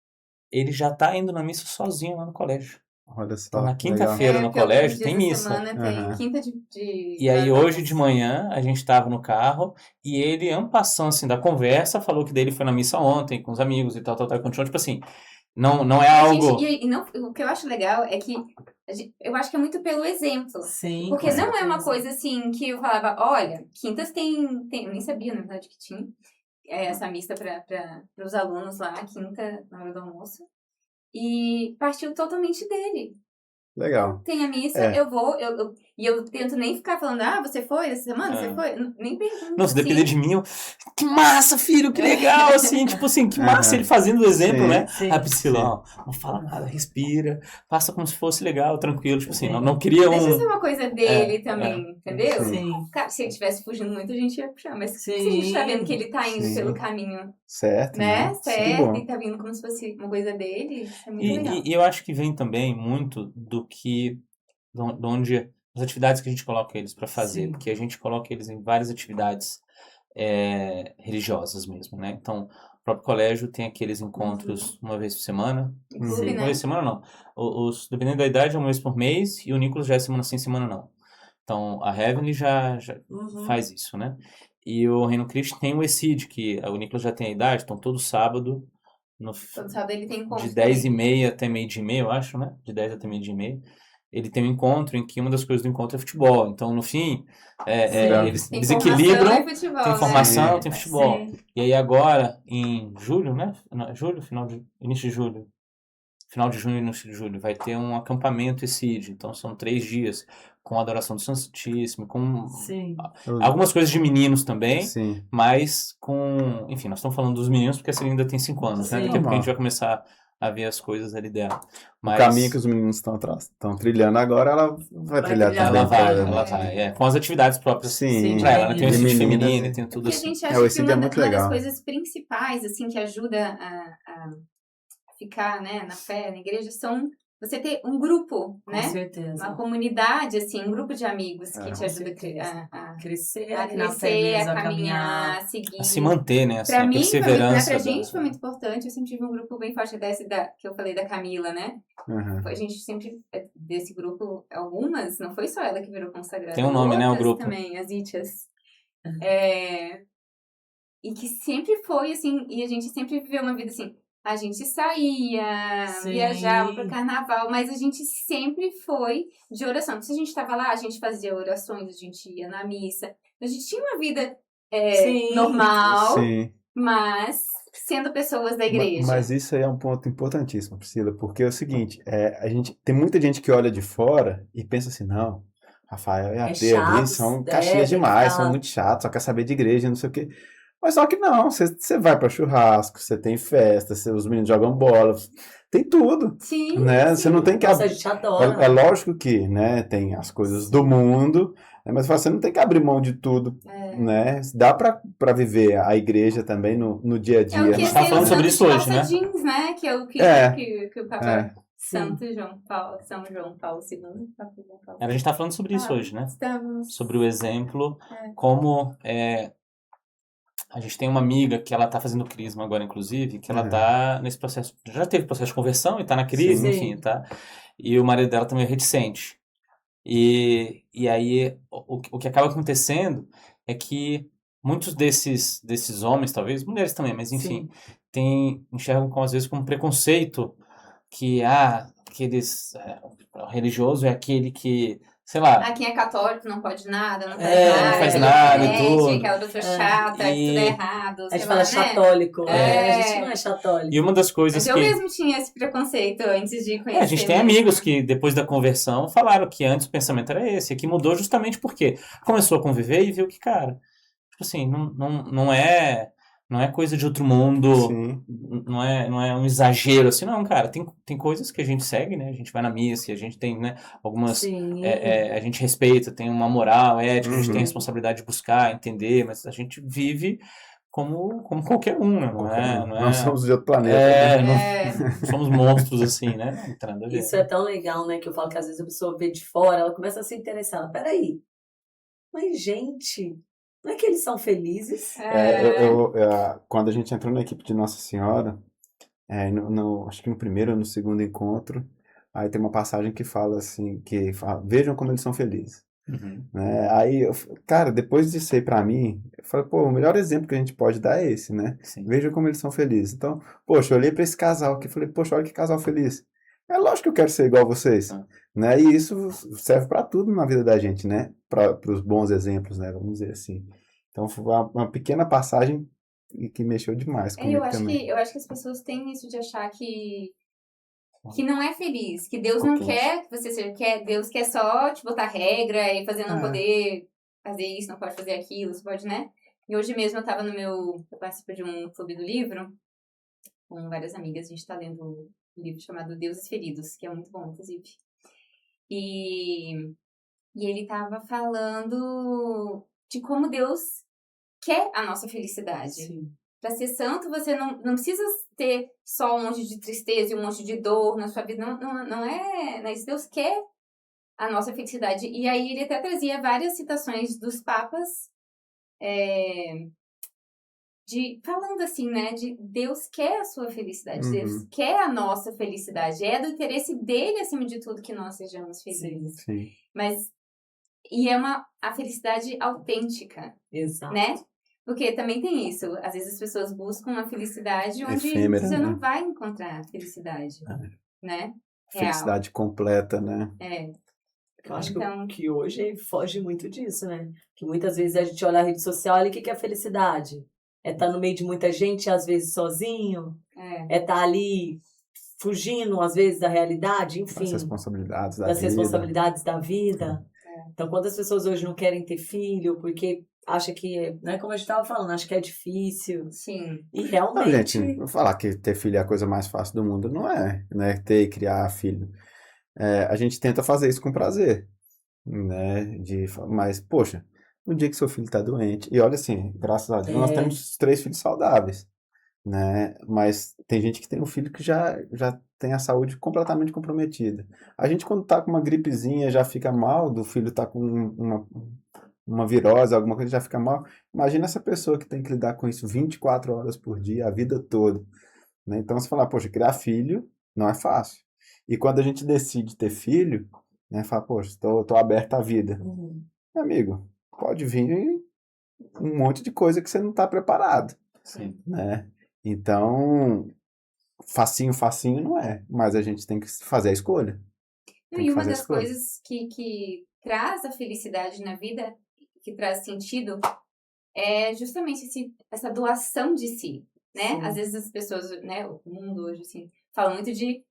ele já tá indo na missa sozinho lá no colégio. Olha só, Então na legal. quinta-feira no porque alguns colégio dias tem da missa. semana tem Aham. quinta de E aí da hoje de nossa. manhã a gente tava no carro e ele, en passant assim da conversa, falou que dele foi na missa ontem com os amigos e tal, e continuou, tipo assim, não é A algo... gente, e não, o que eu acho legal é que eu acho que é muito pelo exemplo. Sim. Porque com não é uma certeza. coisa assim que eu falava, olha, quintas tem eu nem sabia, na verdade, que tinha essa missa para os alunos lá, quinta, na hora do almoço. E partiu totalmente dele. Legal. Tem a missa, É. eu vou, e eu tento nem ficar falando, você foi essa semana? Você foi? Nem pergunto. Não, se depender assim. de mim, que massa, filho, que legal, assim, tipo assim, que massa Aham. ele fazendo o exemplo, Sim. né? Sim. A Priscila, Sim. ó, não fala nada, respira, passa como se fosse legal, tranquilo, tipo assim, Sim. não queria Deixa ser um... uma coisa dele também, entendeu? Sim. Sim. Cara, se ele estivesse fugindo muito, a gente ia puxar. Mas se a Sim. gente tá vendo que ele tá indo Sim. pelo caminho, Certo, né? né? Tudo Certo, bom. e tá vindo como se fosse uma coisa dele, isso é muito legal. E eu acho que vem também muito do que... de onde as atividades que a gente coloca eles para fazer, Sim. porque a gente coloca eles em várias atividades religiosas mesmo, né? Então, o próprio colégio tem aqueles encontros uma vez por semana. Clube, Uma né? vez por semana não. Dependendo da idade, é uma vez por mês, e o Nicolas já é semana sim, semana não. Então, a Heavenly já Uhum. faz isso, né? E o Reino Cristo tem o ECID, que o Nicolas já tem a idade, então todo sábado, Todo sábado ele tem encontro de também. 10h30 até meio-dia e meia, eu acho, né? De 10 até meio-dia e meia. Ele tem um encontro em que uma das coisas do encontro é futebol. Então, no fim, Legal. eles Tem eles formação equilibram, e futebol, tem né? formação, Sim. tem futebol. Sim. E aí agora, em julho, né? Julho, início de julho. Final de junho e início de julho, vai ter um acampamento ECID. Então, são 3 dias com adoração do Santíssimo, com Sim. algumas coisas de meninos também, Sim. mas com... Enfim, nós estamos falando dos meninos porque essa ainda tem 5 anos, né? Sim. Daqui a pouco a gente vai Normal. começar a ver as coisas ali dela. O caminho Mas que os meninos estão trilhando agora, ela vai trilhar trilhar também. ela vai, provavelmente. ela vai. Com as atividades próprias Sim. pra ela, né? Tem o De ECID meninas, feminino, né? tem tudo Porque a assim. gente O acha que ECID é muito uma das legal. coisas principais, assim, que ajuda a ficar, né, na fé, na igreja, são você ter um grupo, Com né? certeza. Uma comunidade, assim, um grupo de amigos que te Com ajuda certeza. a Crescer a ali na fé crescer, mesmo, a a caminhar, caminhar. a seguir. A se manter, né? Assim, Pra a mim, foi muito, né, perseverança pra gente foi muito importante. Eu sempre tive um grupo bem forte desse que eu falei da Camila, né? Aham. A gente sempre, desse grupo, algumas, não foi só ela que virou consagrada. Tem um nome, né, o outras grupo. também, as Itias. E que sempre foi, assim, e a gente sempre viveu uma vida assim. A gente saía, Sim. viajava pro carnaval, mas a gente sempre foi de oração. Então, se a gente tava lá, a gente fazia orações, a gente ia na missa. A gente tinha uma vida Sim. normal, Sim. mas sendo pessoas da igreja. Mas isso aí é um ponto importantíssimo, Priscila, porque é o seguinte, a gente, tem muita gente que olha de fora e pensa assim, não, Rafael e É AT ali chato, são tem caixinhas que demais, ficar- são muito chatos, só quer saber de igreja, não sei o quê. Mas só que não, você vai pra churrasco, você tem festa, os meninos jogam bola, tem tudo, Sim, né? Você não tem que Nossa, a gente adora. É lógico que, né, tem as coisas do mundo, né, mas você não tem que abrir mão de tudo, né? Dá pra viver a igreja também no dia a dia. É o que A gente é tá ser falando o sobre santo isso de hoje, calça né? jeans, né? Que é o que, É. que o Papa É. Santo São João Paulo II. Papa João Paulo A gente tá falando sobre isso hoje, né? Estamos. Sobre o exemplo, como A gente tem uma amiga que ela tá fazendo crisma agora, inclusive, que ela tá nesse processo, já teve processo de conversão e tá na crisma, enfim, tá? E o marido dela também é reticente. E aí, o que acaba acontecendo é que muitos desses homens, talvez, mulheres também, mas enfim, enxergam às vezes como preconceito que, o religioso é aquele que, sei lá... Quem é católico não pode nada, não faz nada e tudo. Aquela pessoa chata, que tudo é errado. A gente fala chatólico, a gente não é chatólico. E uma das coisas eu mesmo tinha esse preconceito antes de conhecer. A gente tem amigos que, depois da conversão, falaram que antes o pensamento era esse, e que mudou justamente porque começou a conviver e viu que, cara, tipo assim, não é coisa de outro mundo, não é um exagero, assim, não, cara, tem coisas que a gente segue, né, a gente vai na missa, a gente tem, né, algumas, a gente respeita, tem uma moral, ética, a gente tem a responsabilidade de buscar, entender, mas a gente vive como qualquer um, né? Não somos de outro planeta. Não somos monstros assim, né? Não tem nada a ver. Isso é tão legal, né? Que eu falo que às vezes a pessoa vê de fora, ela começa a se interessar. Peraí, mas gente, não é que eles são felizes? Quando a gente entrou na equipe de Nossa Senhora, acho que no primeiro ou no segundo encontro, aí tem uma passagem que fala assim, vejam como eles são felizes. Né? Aí, cara, depois disso aí pra mim, eu falei, pô, o melhor exemplo que a gente pode dar é esse, né? Veja como eles são felizes. Então, poxa, eu olhei pra esse casal aqui e falei, poxa, olha que casal feliz. É lógico que eu quero ser igual a vocês, né? E isso serve pra tudo na vida da gente, né? Pros bons exemplos, né? Vamos dizer assim. Então, foi uma pequena passagem que mexeu demais comigo também. Eu acho que as pessoas têm isso de achar que não é feliz, que Deus não quer que você seja, Deus quer só te botar regra e fazer não poder fazer isso, não pode fazer aquilo, você pode, né? E hoje mesmo eu participo de um clube do livro, com várias amigas, a gente tá lendo um livro chamado Deuses Feridos, que é muito bom, inclusive. E ele tava falando de como Deus quer a nossa felicidade. Sim. Para ser santo, você não precisa ter só um monte de tristeza e um monte de dor na sua vida. Não é isso. Deus quer a nossa felicidade. E aí ele até trazia várias citações dos papas falando assim, né? De Deus quer a sua felicidade. Deus quer a nossa felicidade. É do interesse dele, acima de tudo, que nós sejamos felizes. Sim. E é a felicidade autêntica. Exato. Né? Porque também tem isso. Às vezes as pessoas buscam uma felicidade onde efêmera, você né? não vai encontrar felicidade. Né? Felicidade completa, né? Eu acho que hoje foge muito disso, né? Que muitas vezes a gente olha a rede social e o que é felicidade? É estar no meio de muita gente, às vezes sozinho. É estar ali fugindo, às vezes, da realidade, enfim. Das responsabilidades da das vida. responsabilidades da vida. Então, quantas pessoas hoje não querem ter filho porque acha que, né, como a gente estava falando, acha que é difícil. Sim. E realmente... Não, gente, vou falar que ter filho é a coisa mais fácil do mundo. Não é, né? Ter e criar filho. A gente tenta fazer isso com prazer, né? Mas, poxa, no dia que seu filho está doente... E olha assim, graças a Deus, nós temos 3 filhos saudáveis, né? Mas tem gente que tem um filho que já tem a saúde completamente comprometida. A gente, quando tá com uma gripezinha, já fica mal, do filho tá com uma virose, alguma coisa, já fica mal. Imagina essa pessoa que tem que lidar com isso 24 horas por dia, a vida toda, né? Então, você falar, poxa, criar filho não é fácil. E quando a gente decide ter filho, né, fala, poxa, tô aberto à vida. Meu amigo, pode vir um monte de coisa que você não está preparado. Sim. Né? Então, facinho não é, mas a gente tem que fazer a escolha. E uma das coisas que traz a felicidade na vida, que traz sentido, é justamente essa doação de si, né? Sim. Às vezes as pessoas, né, o mundo hoje, assim, fala muito de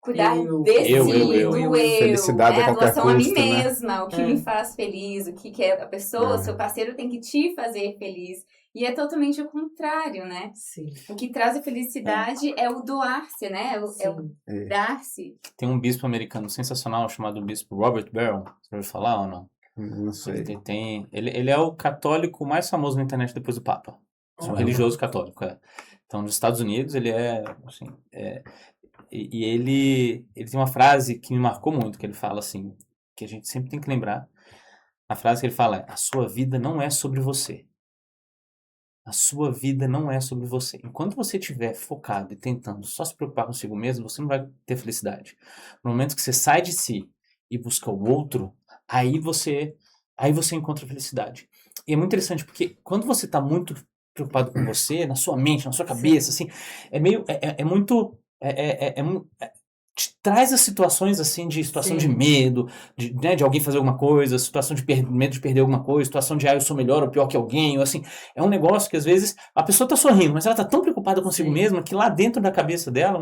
cuidar desse, do eu. Felicidade a qualquer doação custo, a mim né? mesma, o que me faz feliz, o que é a pessoa, seu parceiro tem que te fazer feliz. E é totalmente o contrário, né? Sim. O que traz a felicidade é o doar-se, né? É o dar-se. Tem um bispo americano sensacional chamado bispo Robert Barron. Você ouviu falar ou não? Não sei. Ele é o católico mais famoso na internet depois do Papa. É um religioso católico, Então, nos Estados Unidos, ele é, assim... E ele tem uma frase que me marcou muito, que ele fala assim, que a gente sempre tem que lembrar. A frase que ele fala é: a sua vida não é sobre você. A sua vida não é sobre você. Enquanto você estiver focado e tentando só se preocupar consigo mesmo, você não vai ter felicidade. No momento que você sai de si e busca o outro, aí você encontra felicidade. E é muito interessante porque quando você está muito preocupado com você, na sua mente, na sua cabeça, assim, é meio, é muito, te traz as situações assim de situação de Sim. medo, né, de alguém fazer alguma coisa, situação de medo de perder alguma coisa, situação de eu sou melhor ou pior que alguém, ou assim, é um negócio que às vezes a pessoa tá sorrindo, mas ela tá tão preocupada consigo Sim. mesma que lá dentro da cabeça dela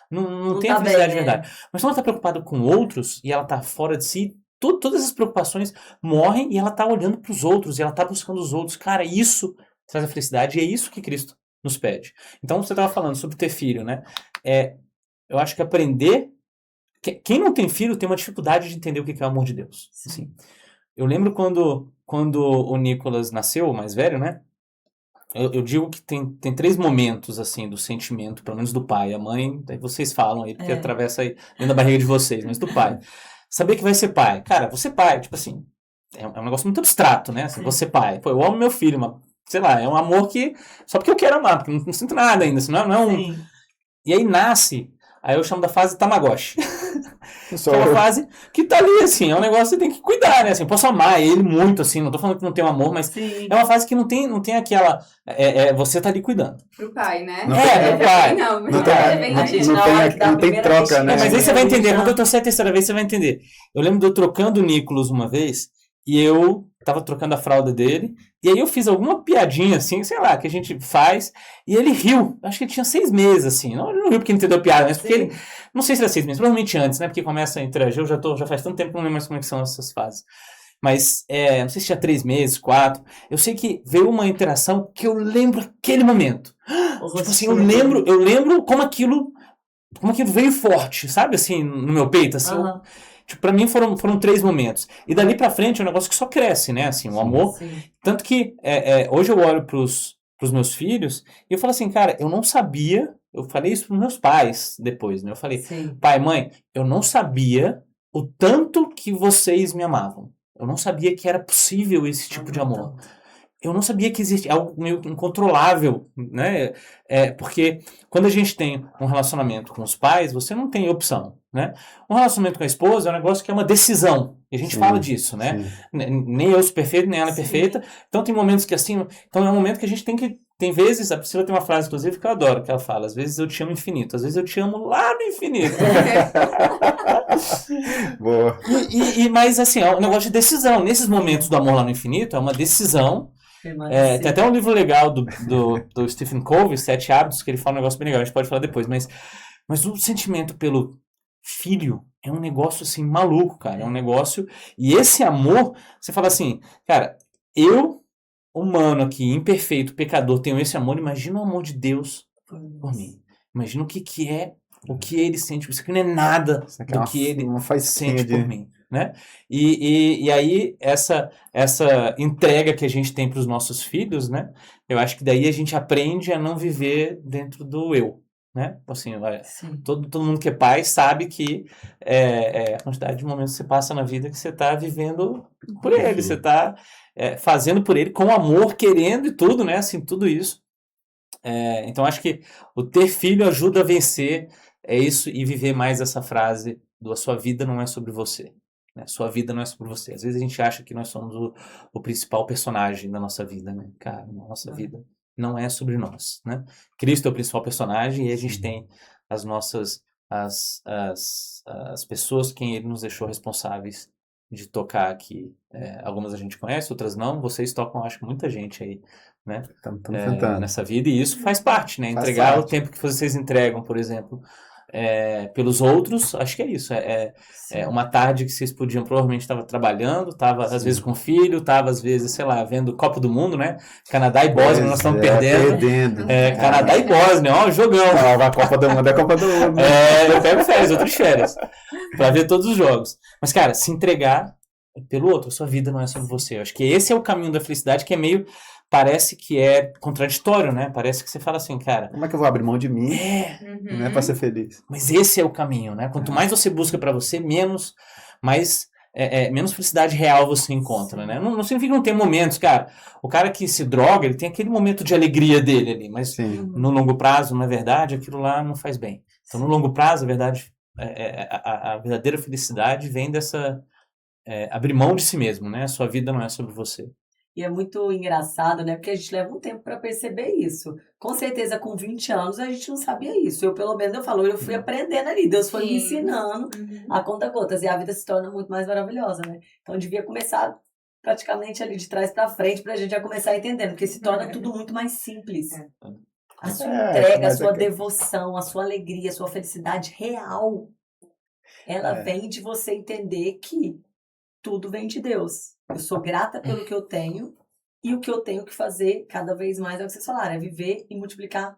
não tem a tá felicidade de bem, verdade. Mas quando ela tá preocupada com outros e ela tá fora de si, todas essas preocupações morrem e ela tá olhando pros outros e ela tá buscando os outros. Cara, isso traz a felicidade e é isso que Cristo nos pede. Então você tava falando sobre ter filho, né? Eu acho que aprender. Quem não tem filho tem uma dificuldade de entender o que é o amor de Deus. Assim, eu lembro quando o Nicolas nasceu, o mais velho, né? Eu digo que tem 3 momentos, assim, do sentimento, pelo menos do pai. A mãe, daí vocês falam aí, porque atravessa aí dentro da barriga de vocês, mas do pai. Saber que vai ser pai. Cara, você pai, tipo assim, é um negócio muito abstrato, né? Assim, você pai. Pô, eu amo meu filho, mas, sei lá, é um amor que... Só porque eu quero amar, porque não sinto nada ainda, assim, não é um... Sim. E aí nasce, aí eu chamo da fase Tamagotchi. Só Que é uma fase que tá ali, assim, é um negócio que você tem que cuidar, né? Assim, eu posso amar ele muito, assim, não tô falando que não tem um amor, mas Sim. é uma fase que não tem aquela... você tá ali cuidando. Pro pai, né? Não tem- pro pai. Não, Não pai. tem, A gente não na tem, hora da não tem primeira troca, né? É, mas aí você vai entender, quando eu trouxer a terceira vez, você vai entender. Eu lembro de eu trocando o Nicolas uma vez, e eu tava trocando a fralda dele, e aí eu fiz alguma piadinha, assim, sei lá, que a gente faz, e ele riu. Acho que ele tinha 6 meses, assim. Não, ele não riu porque não entendeu a piada, mas porque ele... Não sei se era 6 meses, provavelmente antes, né? Porque começa a interagir, já faz tanto tempo que eu não lembro mais como é que são essas fases. Mas, não sei se tinha 3 meses, 4. Eu sei que veio uma interação que eu lembro aquele momento. Tipo assim, eu lembro como aquilo veio forte, sabe, assim, no meu peito, assim. Aham. Tipo, pra mim foram 3 momentos. E dali pra frente é um negócio que só cresce, né, assim, o amor. Sim. Tanto que hoje eu olho pros meus filhos e eu falo assim, cara, eu não sabia, eu falei isso pros meus pais depois, né, eu falei, Sim. pai, mãe, eu não sabia o tanto que vocês me amavam. Eu não sabia que era possível esse tipo de amor. Eu não sabia que existia algo meio incontrolável, né? Porque quando a gente tem um relacionamento com os pais, você não tem opção, né? Um relacionamento com a esposa é um negócio que é uma decisão. E a gente fala disso, né? Nem eu sou perfeito, nem ela é perfeita. Então tem momentos que assim... Então é um momento que a gente tem que... Tem vezes... A Priscila tem uma frase, inclusive, que eu adoro, que ela fala. Às vezes eu te amo infinito. Às vezes eu te amo lá no infinito. Boa. Mas assim, é um negócio de decisão. Nesses momentos do amor lá no infinito, é uma decisão. Tem até um livro legal do Stephen Covey, 7 Hábitos, que ele fala um negócio bem legal, a gente pode falar depois, mas o sentimento pelo filho é um negócio assim maluco, cara, é um negócio, e esse amor, você fala assim, cara, eu, humano aqui, imperfeito, pecador, tenho esse amor, imagina o amor de Deus por mim, imagina o que é, o que ele sente, isso aqui não é nada do que ele sente por mim. Né? E aí essa entrega que a gente tem para os nossos filhos, né? Eu acho que daí a gente aprende a não viver dentro do eu, né? Assim, todo mundo que é pai sabe que a quantidade de momentos que você passa na vida que você está vivendo por ele, você está fazendo por ele com amor, querendo e tudo, né? Assim, tudo isso. Então acho que o ter filho ajuda a vencer isso e viver mais essa frase a sua vida não é sobre você. Né? Sua vida não é sobre você. Às vezes a gente acha que nós somos o principal personagem da nossa vida, né? Cara, nossa vida não é sobre nós, né? Cristo é o principal personagem e a gente tem as nossas as pessoas quem ele nos deixou responsáveis de tocar aqui. Algumas a gente conhece, outras não. Vocês tocam, acho que muita gente aí, né? Estamos tentando. Nessa vida, e isso faz parte, né? Faz Entregar parte. o tempo que vocês entregam, por exemplo, pelos outros, acho que é isso. Uma tarde que vocês podiam, provavelmente estava trabalhando, estava às vezes com o filho, estava às vezes, sei lá, vendo Copa do Mundo, né? Canadá e Bósnia, nós estamos perdendo. Canadá e Bósnia, ó, jogão. A Copa do Mundo é a Copa do Mundo. Eu pego férias, outras férias, pra ver todos os jogos. Mas, cara, se entregar pelo outro, a sua vida não é sobre você. Eu acho que esse é o caminho da felicidade, que é meio... Parece que é contraditório, né? Parece que você fala assim, cara... Como é que eu vou abrir mão de mim, né, pra ser feliz? Mas esse é o caminho, né? Quanto mais você busca pra você, mais menos felicidade real você encontra, né? Não significa que não tem momentos, cara. O cara que se droga, ele tem aquele momento de alegria dele ali, mas Sim. no longo prazo, na verdade, aquilo lá não faz bem. Então, no longo prazo, a verdade, a verdadeira felicidade vem dessa abrir mão de si mesmo, né? A sua vida não é sobre você. E é muito engraçado, né? Porque a gente leva um tempo para perceber isso. Com certeza, com 20 anos, a gente não sabia isso. Eu, pelo menos, eu fui aprendendo ali. Deus foi me ensinando a conta-gotas. E a vida se torna muito mais maravilhosa, né? Então, devia começar praticamente ali de trás para frente pra gente já começar entendendo. Porque se torna tudo muito mais simples. A sua entrega, a sua devoção, a sua alegria, a sua felicidade real, ela vem de você entender que tudo vem de Deus. Eu sou grata pelo que eu tenho e o que eu tenho que fazer cada vez mais é o que vocês falaram, é viver e multiplicar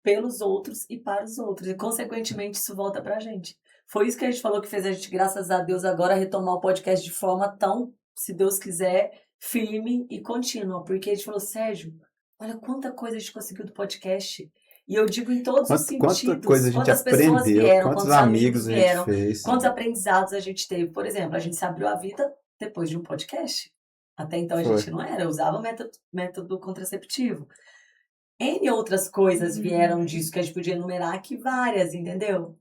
pelos outros e para os outros. E, consequentemente, isso volta pra gente. Foi isso que a gente falou que fez a gente, graças a Deus, agora retomar o podcast de forma tão, se Deus quiser, firme e contínua. Porque a gente falou, Sérgio, olha quanta coisa a gente conseguiu do podcast. E eu digo em todos os sentidos. Quanta coisa a gente quantas pessoas aprendeu, vieram, quantos quantos amigos a gente vieram, fez. quantos aprendizados a gente teve. Por exemplo, a gente se abriu a vida depois de um podcast. Até então a gente não era, usava método contraceptivo. N outras coisas vieram disso, que a gente podia enumerar aqui várias, entendeu?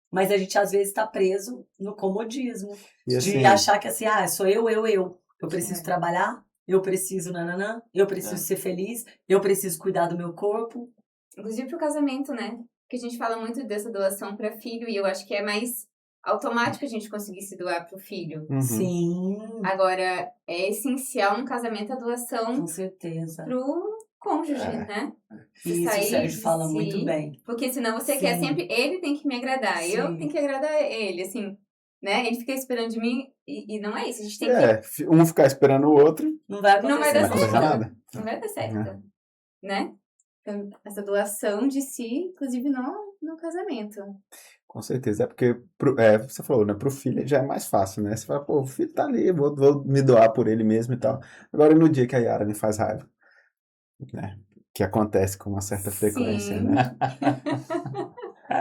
Mas a gente às vezes está preso no comodismo. E assim, de achar que assim, sou eu. Eu preciso trabalhar, eu preciso nananã, eu preciso ser feliz, eu preciso cuidar do meu corpo. Inclusive pro casamento, né? Que a gente fala muito dessa doação para filho e eu acho que é mais automático a gente conseguir se doar pro filho. Sim. Agora, é essencial no casamento a doação Com certeza. pro cônjuge, né? Isso o Sérgio fala muito bem. Porque senão você quer sempre, ele tem que me agradar, eu tenho que agradar ele, assim, né? Ele fica esperando de mim e não é isso, a gente tem que... um ficar esperando o outro, não vai acontecer, não vai dar certo. nada. Não vai dar certo, né? Então, essa doação de si, inclusive no casamento. Com certeza, é porque, você falou, né, pro filho já é mais fácil, né? Você fala, pô, o filho tá ali, vou me doar por ele mesmo e tal. Agora, no dia que a Yara me faz raiva, né? Que acontece com uma certa frequência, né?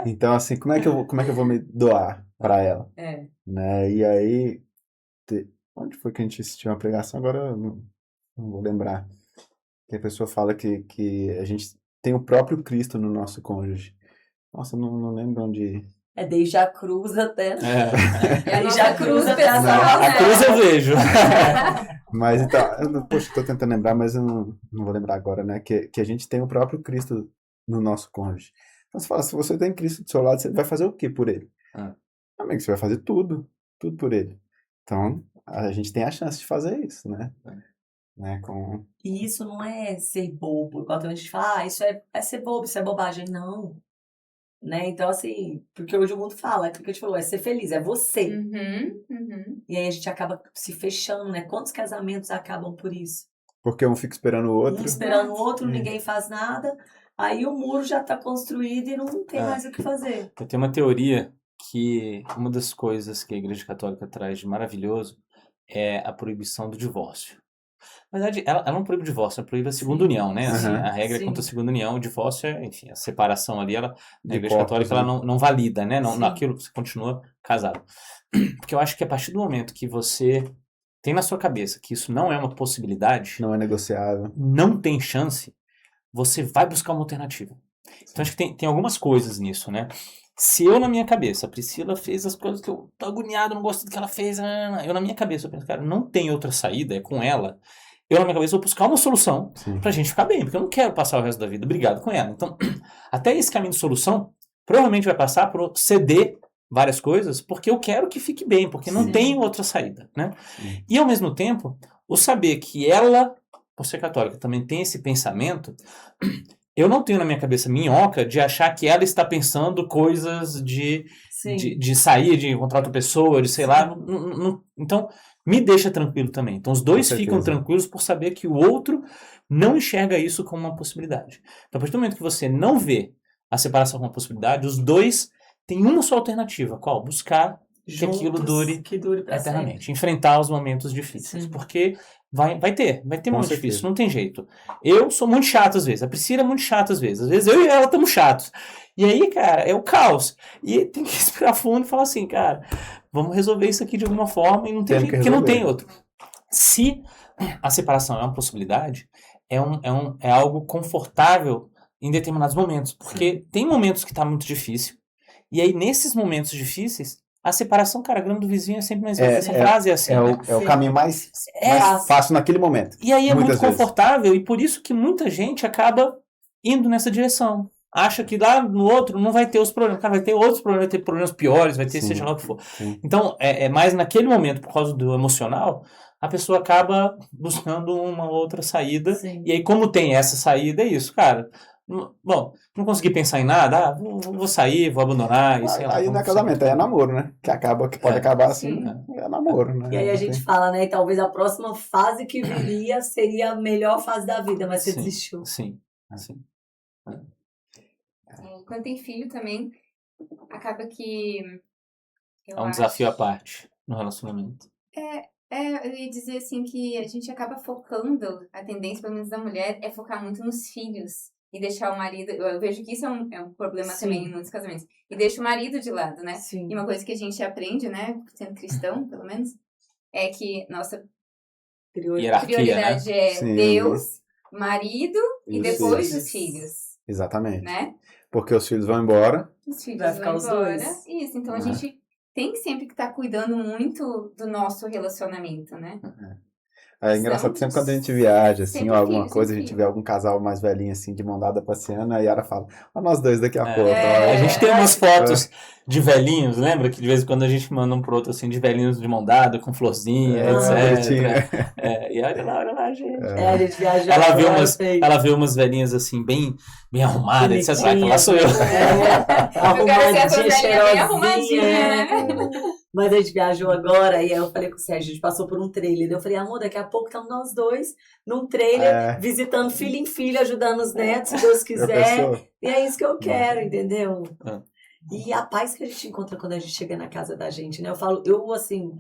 Então, assim, como é que eu vou me doar pra ela? Né? E aí, onde foi que a gente assistiu uma pregação? Agora eu não vou lembrar. Que a pessoa fala que a gente tem o próprio Cristo no nosso cônjuge. Nossa, não lembro onde... desde a cruz até... Desde a cruz até a cruz eu vejo. Mas então, poxa, estou tentando lembrar, mas eu não vou lembrar agora, né? Que a gente tem o próprio Cristo no nosso cônjuge. Então você fala, se você tem Cristo do seu lado, você vai fazer o que por ele? Amigo, você vai fazer tudo por ele. Então, a gente tem a chance de fazer isso, né? E isso não é ser bobo, igual a gente fala, isso é ser bobo, isso é bobagem. Não. Né? Então, assim, porque hoje o mundo fala, aquilo que a gente falou, é ser feliz, é você. E aí a gente acaba se fechando, né? Quantos casamentos acabam por isso? Porque um fica esperando o outro. Um esperando o outro, ninguém faz nada, aí o muro já está construído e não tem mais o que fazer. Eu tenho uma teoria que uma das coisas que a Igreja Católica traz de maravilhoso é a proibição do divórcio. Na verdade, ela não proíbe o divórcio, ela proíbe a segunda união, né? Assim, a regra é contra a segunda união, o divórcio é, enfim, a separação ali, na Igreja Católica, ela não valida, né? Naquilo você continua casado. Porque eu acho que a partir do momento que você tem na sua cabeça que isso não é uma possibilidade, não é negociável, não tem chance, você vai buscar uma alternativa. Então acho que tem algumas coisas nisso, né? Se eu, na minha cabeça, a Priscila fez as coisas que eu tô agoniado, não gosto do que ela fez, eu na minha cabeça, eu penso, cara, não tem outra saída, é com ela. Eu, na minha cabeça, vou buscar uma solução pra gente ficar bem, porque eu não quero passar o resto da vida brigado com ela. Então, até esse caminho de solução, provavelmente vai passar por ceder várias coisas, porque eu quero que fique bem, porque não tem outra saída, né? E, ao mesmo tempo, o saber que ela, por ser católica, também tem esse pensamento, eu não tenho na minha cabeça minhoca de achar que ela está pensando coisas de sair, de encontrar outra pessoa, de sei lá. Então, me deixa tranquilo também. Então, os dois ficam tranquilos por saber que o outro não enxerga isso como uma possibilidade. Então, a partir do momento que você não vê a separação como uma possibilidade, os dois têm uma só alternativa. Qual? Buscar que aquilo dure eternamente. Sempre. Enfrentar os momentos difíceis. Porque vai ter momentos difíceis, não tem jeito. Eu sou muito chato às vezes, a Priscila é muito chata às vezes eu e ela estamos chatos. E aí, cara, é o caos. E tem que respirar fundo e falar assim, cara, vamos resolver isso aqui de alguma forma e não tem Temos jeito, que porque não resolver. tem outro. Se a separação é uma possibilidade, é algo confortável em determinados momentos, porque tem momentos que tá muito difícil, e aí nesses momentos difíceis, a separação, cara, a grama do vizinho é sempre mais verde. Essa frase é assim, né? É o Sim. caminho mais É. fácil naquele momento. E aí é muito Muitas vezes. confortável, e por isso que muita gente acaba indo nessa direção. Acha que lá no outro não vai ter os problemas. Cara, vai ter outros problemas, vai ter problemas piores, vai ter Sim. seja lá o que for. Sim. Então, é mais naquele momento, por causa do emocional, a pessoa acaba buscando uma outra saída. Sim. E aí, como tem essa saída, é isso, cara. Bom, não consegui pensar em nada, vou sair, vou abandonar, e sei lá. Aí não é vamos casamento, aí é seguir. namoro, né? Que pode acabar assim, Sim. é namoro, né? E aí a Não gente tem- fala, né? Talvez a próxima fase que viria seria a melhor fase da vida, mas você Sim. desistiu. Sim. Quando tem filho também, acaba que eu É um acho... desafio à parte no relacionamento. eu ia dizer assim que a gente acaba focando, a tendência, pelo menos da mulher, é focar muito nos filhos e deixar o marido... Eu vejo que isso é um problema Sim. também em muitos casamentos. E deixa o marido de lado, né? Sim. E uma coisa que a gente aprende, né, sendo cristão, pelo menos, é que nossa Hierarquia, prioridade é Sim. Deus, marido e Isso, depois isso. os filhos, Exatamente. né? Porque os filhos vão embora. Os filhos Vai vão ficar os embora. dois. Isso, então a Ah. gente tem sempre que estar cuidando muito do nosso relacionamento, né? É engraçado, sempre quando a gente viaja, assim, Sempre ou alguma filho, coisa, a sempre gente filho. vê algum casal mais velhinho, assim, de mão dada passeando, a Yara fala, ó nós dois daqui a pouco. A ó. gente tem umas fotos de velhinhos, lembra? Que de vez em quando a gente manda um pro outro assim, de velhinhos de mão dada, com florzinha, Bonitinho. etc. E olha lá, gente. A gente viajou Ela agora, vê umas velhinhas assim, bem arrumadas, etc. bonitinhas, Lá sou eu. Eu quero ser essa arrumadinha, velhinha bem arrumadinha, cheirosinha. Mas a gente viajou agora e aí eu falei com o Sérgio, a gente passou por um trailer. Eu falei, amor, daqui a pouco estamos nós dois num trailer, visitando filho em filho, ajudando os netos, se Deus Já quiser. pensou? E é isso que eu quero, entendeu? É. E a paz que a gente encontra quando a gente chega na casa da gente, né? Eu assim,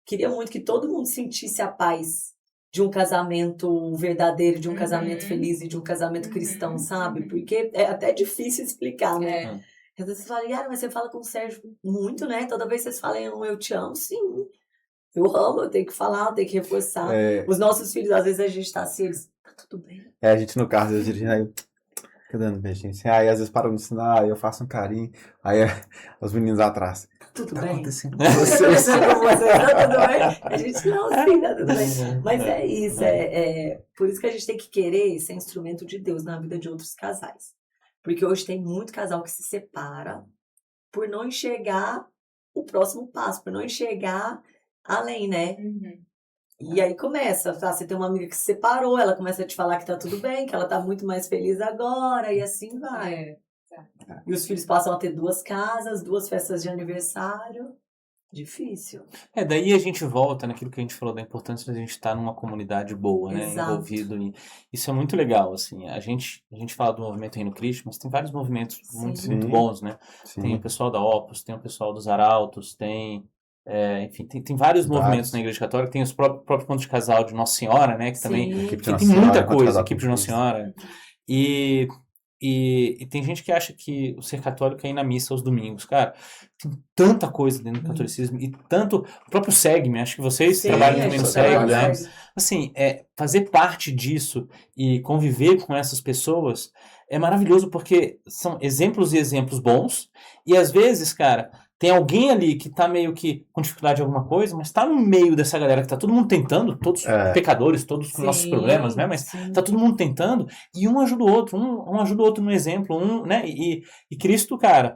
queria muito que todo mundo sentisse a paz de um casamento verdadeiro, de um casamento feliz e de um casamento cristão, sabe? Porque é até difícil explicar, né? Às vezes você fala, Yara, mas você fala com o Sérgio muito, né? Toda vez que vocês falam eu te amo, sim. Eu amo, eu tenho que falar, eu tenho que reforçar. Os nossos filhos, às vezes a gente tá assim, eles, tá tudo bem. A gente no carro, às vezes dirigindo, aí fica dando beijinho assim, aí às vezes para no sinal, aí eu faço um carinho, aí os meninos atrás. Tudo Tá bem. acontecendo Tá tudo bem? A gente não, sim, tá tudo bem. Mas é isso, por isso que a gente tem que querer ser instrumento de Deus na vida de outros casais. Porque hoje tem muito casal que se separa por não enxergar o próximo passo, por não enxergar além, né? E aí começa, tá? Você tem uma amiga que se separou, ela começa a te falar que tá tudo bem, que ela tá muito mais feliz agora, e assim vai. E os filhos passam a ter 2 casas, 2 festas de aniversário. Difícil. Daí a gente volta naquilo que a gente falou da importância de a gente estar numa comunidade boa, né? Exato. Envolvido em... Isso é muito legal, assim. A gente fala do movimento Reino Cristo, mas tem vários movimentos muito Sim. bons, né? Sim. Tem o pessoal da Opus, tem o pessoal dos Arautos, enfim, tem vários movimentos na Igreja Católica, tem os próprios pontos de casal de Nossa Senhora, né? Que também tem muita coisa, equipe de Nossa Senhora. E tem gente que acha que o ser católico é ir na missa aos domingos. Cara, tem tanta coisa dentro do catolicismo e tanto... O próprio SEGME, acho que vocês trabalham também no SEGME, né? Assim, fazer parte disso e conviver com essas pessoas é maravilhoso porque são exemplos e exemplos bons. E às vezes, cara, tem alguém ali que tá meio que com dificuldade de alguma coisa, mas tá no meio dessa galera que tá todo mundo tentando, todos pecadores, todos com nossos problemas, né? Mas tá todo mundo tentando e um ajuda o outro, um ajuda o outro no exemplo, né? E Cristo, cara,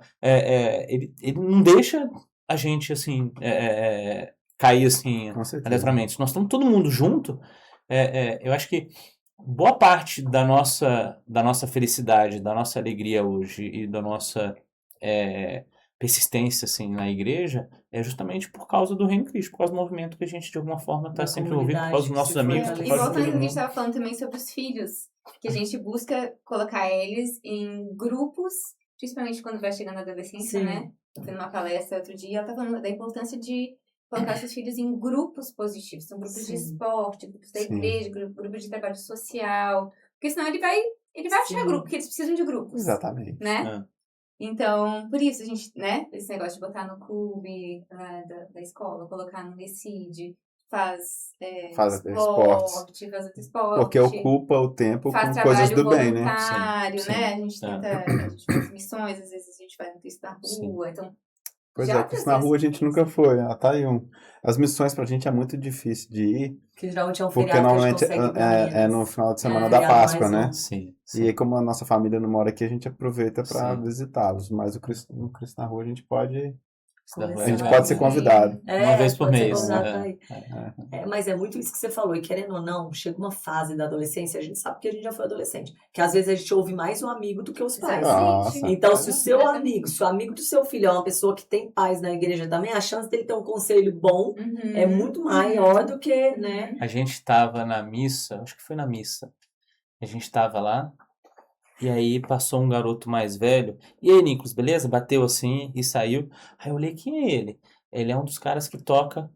ele não deixa a gente, assim, cair, assim, aleatoriamente. Se nós estamos todo mundo junto, eu acho que boa parte da nossa felicidade, da nossa alegria hoje e da nossa persistência assim, na igreja é justamente por causa do Reino Cristo, por causa do movimento que a gente de alguma forma está sempre envolvido, por causa dos nossos amigos. E voltando ao que a gente estava falando também sobre os filhos, que a gente busca colocar eles em grupos, principalmente quando vai chegando na adolescência, né? Eu fui numa palestra outro dia, ela estava falando da importância de colocar seus filhos em grupos positivos, são grupos de esporte, grupos da igreja, grupos de trabalho social, porque senão ele vai achar grupo, porque eles precisam de grupos. Exatamente. Né? Então, por isso a gente, né, esse negócio de botar no clube da escola, colocar no Decide, faz Faz esportes. esporte, faz outro esporte. Porque ocupa o tempo Faz com coisas trabalho do bem, né? voluntário, Sim, né? sim. A gente tenta, a gente faz missões, às vezes a gente vai no texto da Sim. rua, então... Pois já é, que isso na rua a gente nunca foi. Tá aí As missões pra gente é muito difícil de ir, Que geralmente é um porque feriado que a gente normalmente consegue é no menos. final de semana É, da feriado Páscoa, mais né? longo. Sim, E aí, sim. como a nossa família não mora aqui, a gente aproveita pra Sim. visitá-los. Mas o Cristo na rua a gente pode Isso da rua A é gente legal, pode ser né? convidado. Uma vez por pode ser mês. convidado pra ir. É. Mas é muito isso que você falou, e querendo ou não, chega uma fase da adolescência, a gente sabe que a gente já foi adolescente, que às vezes a gente ouve mais o amigo do que os pais. Nossa. Então, se o amigo do seu filho é uma pessoa que tem pais na igreja também, a chance dele ter um conselho bom é muito maior do que, né? A gente estava na missa, acho que foi na missa. A gente estava lá, e aí passou um garoto mais velho. E aí, Nicolas, beleza? Bateu assim e saiu. Aí eu olhei, quem é ele? Ele é um dos caras que toca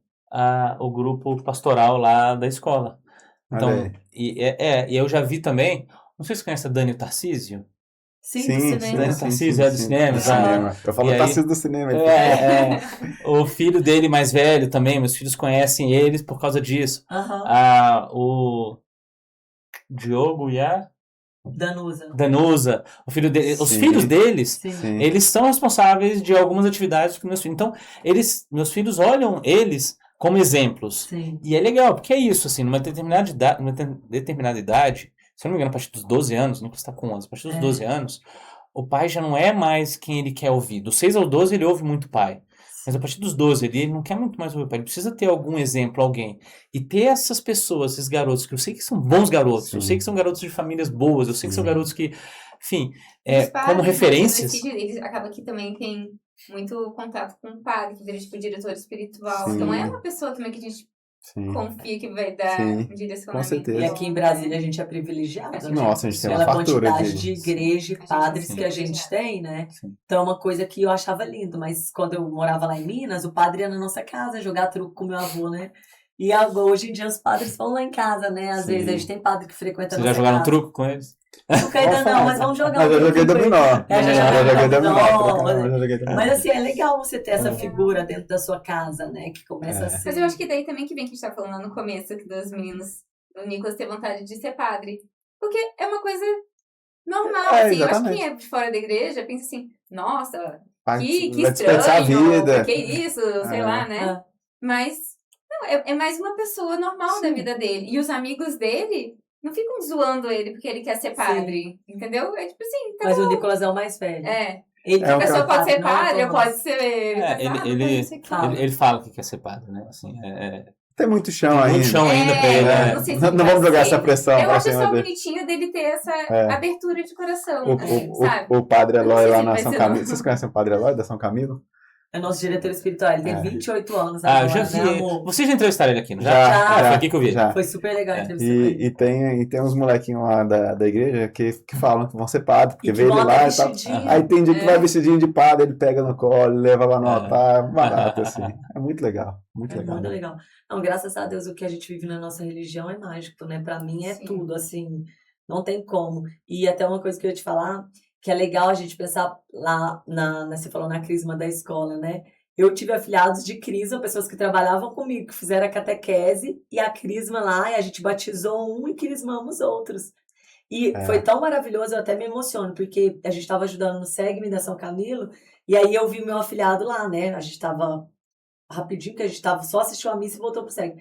o grupo pastoral lá da escola. Olha Então, aí. e eu já vi também, não sei se você conhece a Dani Tarcísio. Sim, do cinema. Dani Tarcísio é do cinema, do exato. cinema. Eu falo E aí- Tarcísio do cinema. O filho dele mais velho também, meus filhos conhecem eles por causa disso. Aham. O Diogo e a Danusa. Danusa, o filho dele, os Sim. filhos deles, Sim. Sim. eles são responsáveis de algumas atividades com meus filhos. Então, meus filhos olham eles como exemplos. Sim. E é legal, porque é isso, assim, numa determinada idade, se eu não me engano, a partir dos 12 anos, o Nicolas está com 11, a partir dos 12 anos, o pai já não é mais quem ele quer ouvir. Dos 6 aos 12 ele ouve muito o pai. Mas a partir dos 12 ele não quer muito mais ouvir o pai. Ele precisa ter algum exemplo, alguém. E ter essas pessoas, esses garotos, que eu sei que são bons garotos, Sim. eu sei que são garotos de famílias boas, eu sei que são Sim. garotos que, enfim, Os padres, como né, referências. eles acaba que também tem muito contato com o padre, que vira tipo diretor espiritual. Sim. Então é uma pessoa também que a gente Sim. confia que vai dar Sim, um direcionamento. com certeza. E aqui em Brasília a gente é privilegiado, né? Nossa, a gente tem uma Pela fartura quantidade de... de igreja A e gente padres sim. que a gente tem, né? Sim. Então é uma coisa que eu achava lindo, mas quando eu morava lá em Minas, o padre ia na nossa casa jogar truco com meu avô, né? E hoje em dia os padres vão lá em casa, né? Às Sim. vezes a gente tem padre que frequenta a Vocês nossa já jogaram casa. truco com eles? Truco ainda não, mas vamos jogar Mas eu joguei truquinho com ele. dominó. Já joguei dominó. Mas assim, é legal você ter essa figura dentro da sua casa, né? Que começa a ser... Mas eu acho que daí também que vem que a gente tava falando lá no começo, que dos meninos, do Nicolas ter vontade de ser padre. Porque é uma coisa normal, assim. Eu acho que exatamente. quem é de fora da igreja pensa assim, nossa, Vai que desperdiçar a estranho, vida. que isso, sei lá, né? Ah. Mas, não, é mais uma pessoa normal da vida dele. E os amigos dele não ficam zoando ele porque ele quer ser padre, entendeu? É tipo assim, tá Mas bom. o Nicolas é o mais velho. Ele É A um pessoa pode ser não é padre, ou Thomas. pode ser casado, Ele fala que quer ser padre, né? Assim, Tem muito chão tem ainda. muito chão ainda pra ele, né? não sei se Não ele vamos vai jogar ser. essa pressão Eu pra acho cima só dele. bonitinho dele ter essa abertura de coração, sabe? O Padre Eu não Eloy sei lá se na vai São ser, Camilo. não. Vocês conhecem o Padre Eloy da São Camilo? É nosso diretor espiritual, ele tem 28 anos Eu agora, já né, vi. amor? Vocês já entrevistaram ele aqui, não Já. Foi aqui que eu vi. Já. Foi super legal a entrevista com ele. E tem uns molequinhos lá da igreja que falam que vão ser padre, porque E que vê ele vão lá até e tal. vestidinho. Aí tem dia que vai vestidinho de padre, ele pega no colo, leva lá no altar, barato, assim. É muito legal, muito É legal. muito legal. Não, graças a Deus, o que a gente vive na nossa religião é mágico, né? Pra mim é Sim. tudo, assim, não tem como. E até uma coisa que eu ia te falar, que é legal a gente pensar lá, você falou na crisma da escola, né? Eu tive afiliados de crisma, pessoas que trabalhavam comigo, que fizeram a catequese e a crisma lá, e a gente batizou um e crismamos outros. E foi tão maravilhoso, eu até me emociono, porque a gente estava ajudando no SEGME da São Camilo, e aí eu vi o meu afiliado lá, né? A gente estava rapidinho, que a gente tava, só assistiu a missa e voltou pro SEG.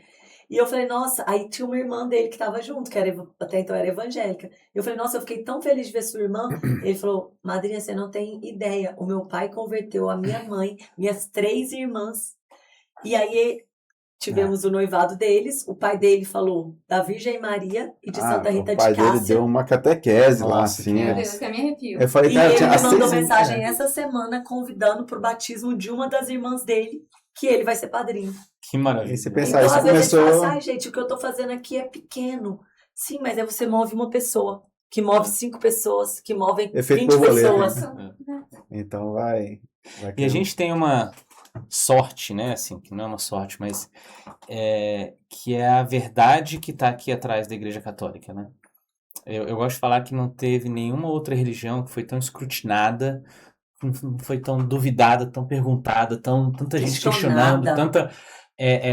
E eu falei, nossa, aí tinha uma irmã dele que tava junto, que até então era evangélica. Eu falei, nossa, eu fiquei tão feliz de ver sua irmã. Ele falou, madrinha, você não tem ideia, o meu pai converteu a minha mãe, minhas 3 irmãs. E aí tivemos o noivado deles, o pai dele falou da Virgem Maria e de Santa Rita o pai de Cássia. dele deu uma catequese lá, Nossa, assim. Meu É. Deus, até me arrepio. Eu falei, E cara, ele tinha me as mandou 6 mensagem essa semana convidando pro batismo de uma das irmãs dele, que ele vai ser padrinho. Que maravilha. E você pensa, Então, isso às vezes a gente começou... fala assim, ai, gente, o que eu tô fazendo aqui é pequeno. Sim, mas aí você move uma pessoa, que move 5 pessoas, que movem Efeito 20 borboleta. pessoas. Então vai E a criando. gente tem uma sorte, né? Assim, que não é uma sorte, mas que é a verdade que está aqui atrás da Igreja Católica, né? Eu gosto de falar que não teve nenhuma outra religião que foi tão escrutinada não foi tão duvidada, tão perguntada, tanta gente questionando, Questionada.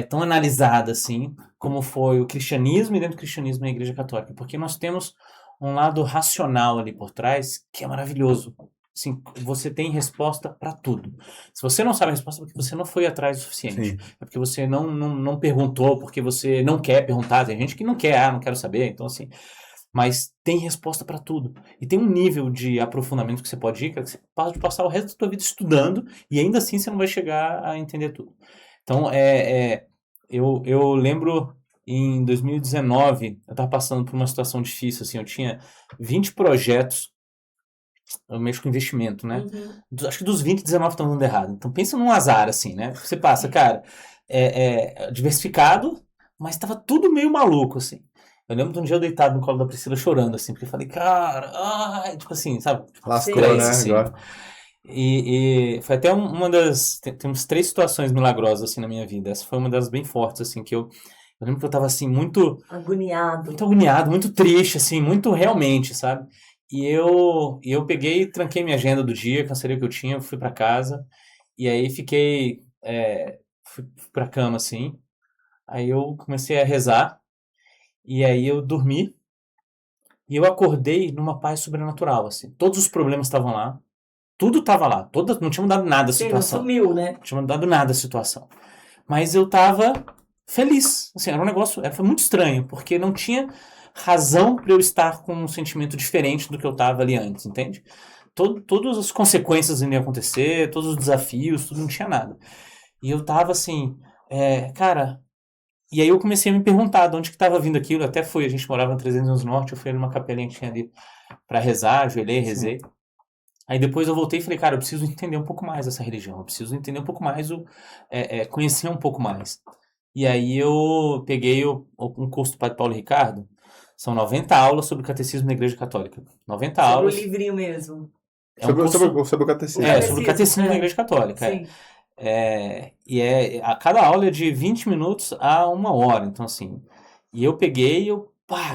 tão analisada assim, como foi o cristianismo e dentro do cristianismo a Igreja Católica, porque nós temos um lado racional ali por trás que é maravilhoso. Assim, você tem resposta para tudo. Se você não sabe a resposta, é porque você não foi atrás o suficiente. Sim. É porque você não perguntou, porque você não quer perguntar. Tem gente que não quer, não quero saber. Então, assim, mas tem resposta para tudo. E tem um nível de aprofundamento que você pode ir, que você pode passar o resto da sua vida estudando e ainda assim você não vai chegar a entender tudo. Então, eu lembro em 2019, eu estava passando por uma situação difícil, assim, eu tinha 20 projetos, eu mexo com investimento, né? Acho que dos 20, 19 estão dando errado. Então pensa num azar, assim, né? Você passa, cara, diversificado, mas estava tudo meio maluco, assim. Eu lembro de um dia eu deitado no colo da Priscila chorando, assim, porque eu falei, cara, ai, tipo assim, sabe? Lascou, Três, né? assim. Agora. E foi até uma das. Tem uns 3 situações milagrosas, assim, na minha vida. Essa foi uma das bem fortes, assim, que eu lembro que eu tava, assim, muito Agoniado. agoniado, muito triste, assim, muito realmente, sabe? E eu peguei e tranquei minha agenda do dia, cancelei o que eu tinha, fui pra casa, e aí fiquei. Fui pra cama, assim. Aí eu comecei a rezar, e aí eu dormi, e eu acordei numa paz sobrenatural, assim. Todos os problemas estavam lá, tudo estava lá, não tinha mudado nada a Sim, não situação. sumiu, né? Não tinha mudado nada a situação. Mas eu tava feliz. Assim, era um negócio, foi muito estranho, porque não tinha razão para eu estar com um sentimento diferente do que eu tava ali antes, entende? Todas as consequências iriam acontecer, todos os desafios, tudo, não tinha nada. E eu tava assim, cara. E aí eu comecei a me perguntar de onde que tava vindo aquilo. Até fui, a gente morava na 300 anos Norte, eu fui numa capelinha que tinha ali pra rezar, ajoelhei, rezei. Aí depois eu voltei e falei, cara, eu preciso entender um pouco mais essa religião, eu preciso entender um pouco mais, conhecer um pouco mais. E aí eu peguei um curso do Padre Paulo Ricardo, são 90 aulas sobre o catecismo da Igreja Católica. 90 Sobre o aulas. livrinho mesmo. É um curso, Sobre o catecismo. sobre o catecismo da Igreja Católica. Sim. A cada aula é de 20 minutos a 1 hora, então assim. E eu peguei,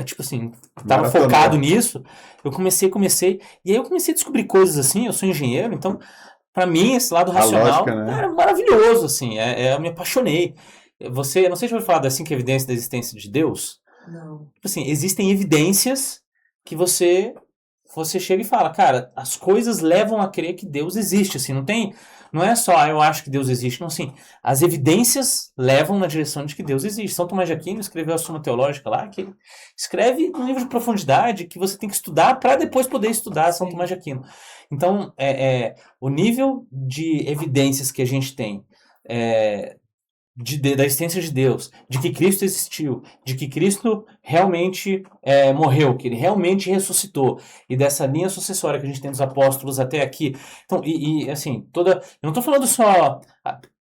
tipo assim, tava Maratonal. focado nisso, eu comecei, e aí eu comecei a descobrir coisas assim, eu sou engenheiro, então, pra mim, esse lado racional, lógica, né? cara, maravilhoso, assim, eu me apaixonei. Você, não sei se você vai falar da 5 evidências da existência de Deus, Não. tipo assim, existem evidências que você chega e fala, cara, as coisas levam a crer que Deus existe, assim, não é só, eu acho que Deus existe, não, assim, as evidências levam na direção de que Deus existe. São Tomás de Aquino escreveu a Suma Teológica lá, que ele escreve num nível de profundidade que você tem que estudar para depois poder estudar São Tomás de Aquino. Então, o nível de evidências que a gente tem da existência de Deus, de que Cristo existiu, de que Cristo realmente morreu, que ele realmente ressuscitou, e dessa linha sucessória que a gente tem dos apóstolos até aqui. Então, assim, eu não estou falando só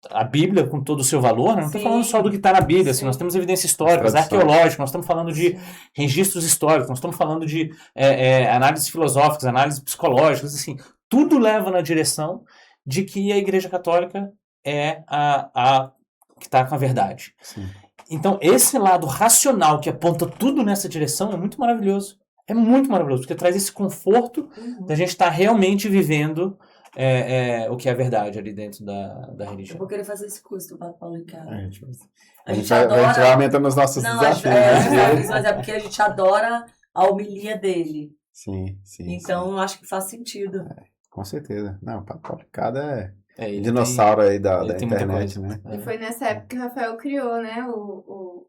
a Bíblia com todo o seu valor, não estou falando só do que está na Bíblia, assim, nós temos evidências históricas, arqueológicas, nós estamos falando de registros históricos, nós estamos falando de análises filosóficas, análises psicológicas, assim, tudo leva na direção de que a Igreja Católica é a que está com a verdade. Sim. Então, esse lado racional que aponta tudo nessa direção é muito maravilhoso. É muito maravilhoso, porque traz esse conforto da gente estar realmente vivendo o que é a verdade ali dentro da Eu religião. vou querer fazer esse curso do Padre Paulo Ricardo. A gente vai aumentando os nossos desafios. Mas é porque a gente adora a homilia dele. Sim. Então, eu acho que faz sentido. Com certeza. Não, o Padre Paulo Ricardo é Ele dinossauro aí da tem muita internet, coisa. né? E foi nessa época que o Rafael criou, né, o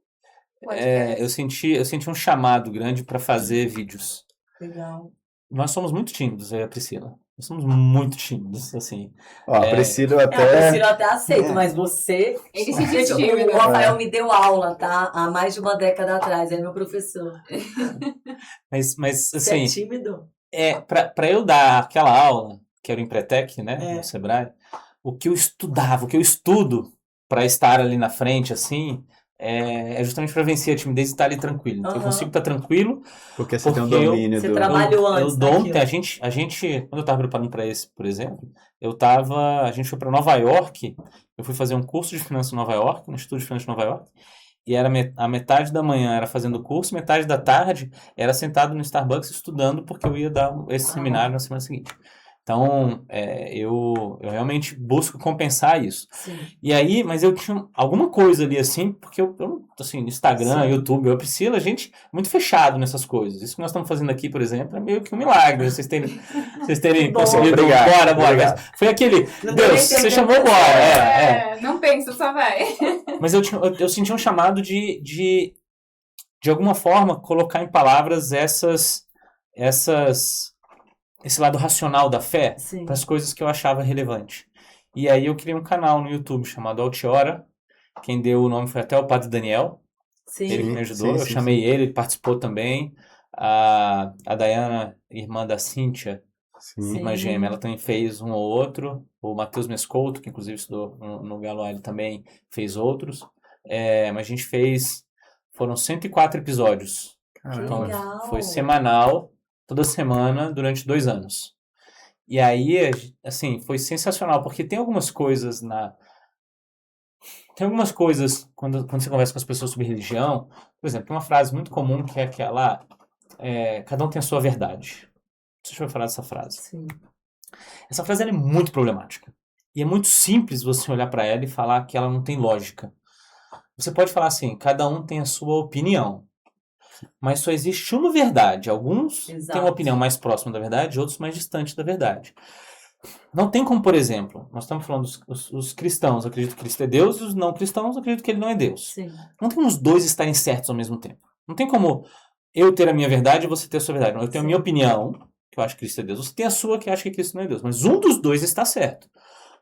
podcast. Eu senti um chamado grande para fazer vídeos. Legal. Nós somos muito tímidos, eu e a Priscila. Nós somos muito tímidos, assim. Ó, a Priscila A até... Priscila até aceita, mas você... Ele se Gente, tímido. o Rafael me deu aula, tá? Há mais de uma década atrás, é meu professor. Mas Você assim... é tímido? Para eu dar aquela aula, que era o Empretec, né, É. no Sebrae, o que eu estudava, o que eu estudo para estar ali na frente, assim, é justamente para vencer a timidez e estar ali tranquilo. Então eu consigo estar tranquilo. Porque você tem um Porque domínio Você do... trabalhou antes daquilo. A gente, quando eu estava preparando para esse, por exemplo, a gente foi para Nova York, eu fui fazer um curso de finanças em Nova York, no Instituto de Finanças de Nova York, e era a metade da manhã era fazendo o curso, metade da tarde era sentado no Starbucks estudando, porque eu ia dar esse seminário na semana seguinte. Então, eu realmente busco compensar isso. Sim. E aí, mas eu tinha alguma coisa ali assim, porque eu assim, Instagram, Sim. YouTube, eu Priscila, a gente muito fechado nessas coisas. Isso que nós estamos fazendo aqui, por exemplo, é meio que um milagre, vocês terem Bom. conseguido Obrigado, bora. obrigado. Mas foi aquele, Não deu Deus, nem tempo você de chamou pensar. bora. Não pensa, só vai. Mas eu senti um chamado de alguma forma, colocar em palavras esse lado racional da fé Sim. para as coisas que eu achava relevante. E aí eu criei um canal no YouTube chamado Altiora. Quem deu o nome foi até o Padre Daniel, ele que Sim. me ajudou. Eu sim, chamei sim. ele participou também. A Dayana, irmã da Cíntia, Sim. irmã Sim. gêmea, ela também fez um ou outro. O Matheus Mescouto, que inclusive estudou no Galo, ele também fez outros. Mas a gente foram 104 episódios. Que Então, legal. foi semanal, toda semana, durante 2 anos. E aí, assim, foi sensacional, porque tem algumas coisas quando você conversa com as pessoas sobre religião, por exemplo, tem uma frase muito comum que é aquela, cada um tem a sua verdade. Deixa eu falar dessa frase. Sim. Essa frase ela é muito problemática. E é muito simples você olhar para ela e falar que ela não tem lógica. Você pode falar assim, cada um tem a sua opinião. Mas só existe uma verdade. Alguns Exato. têm uma opinião mais próxima da verdade, outros mais distante da verdade. Não tem como, por exemplo, nós estamos falando os cristãos, acreditam que Cristo é Deus, e os não cristãos acreditam que ele não é Deus. Sim. Não tem como os dois estarem certos ao mesmo tempo. Não tem como eu ter a minha verdade e você ter a sua verdade. Não, eu tenho a minha opinião, que eu acho que Cristo é Deus, você tem a sua, que acha que Cristo não é Deus. Mas um dos dois está certo.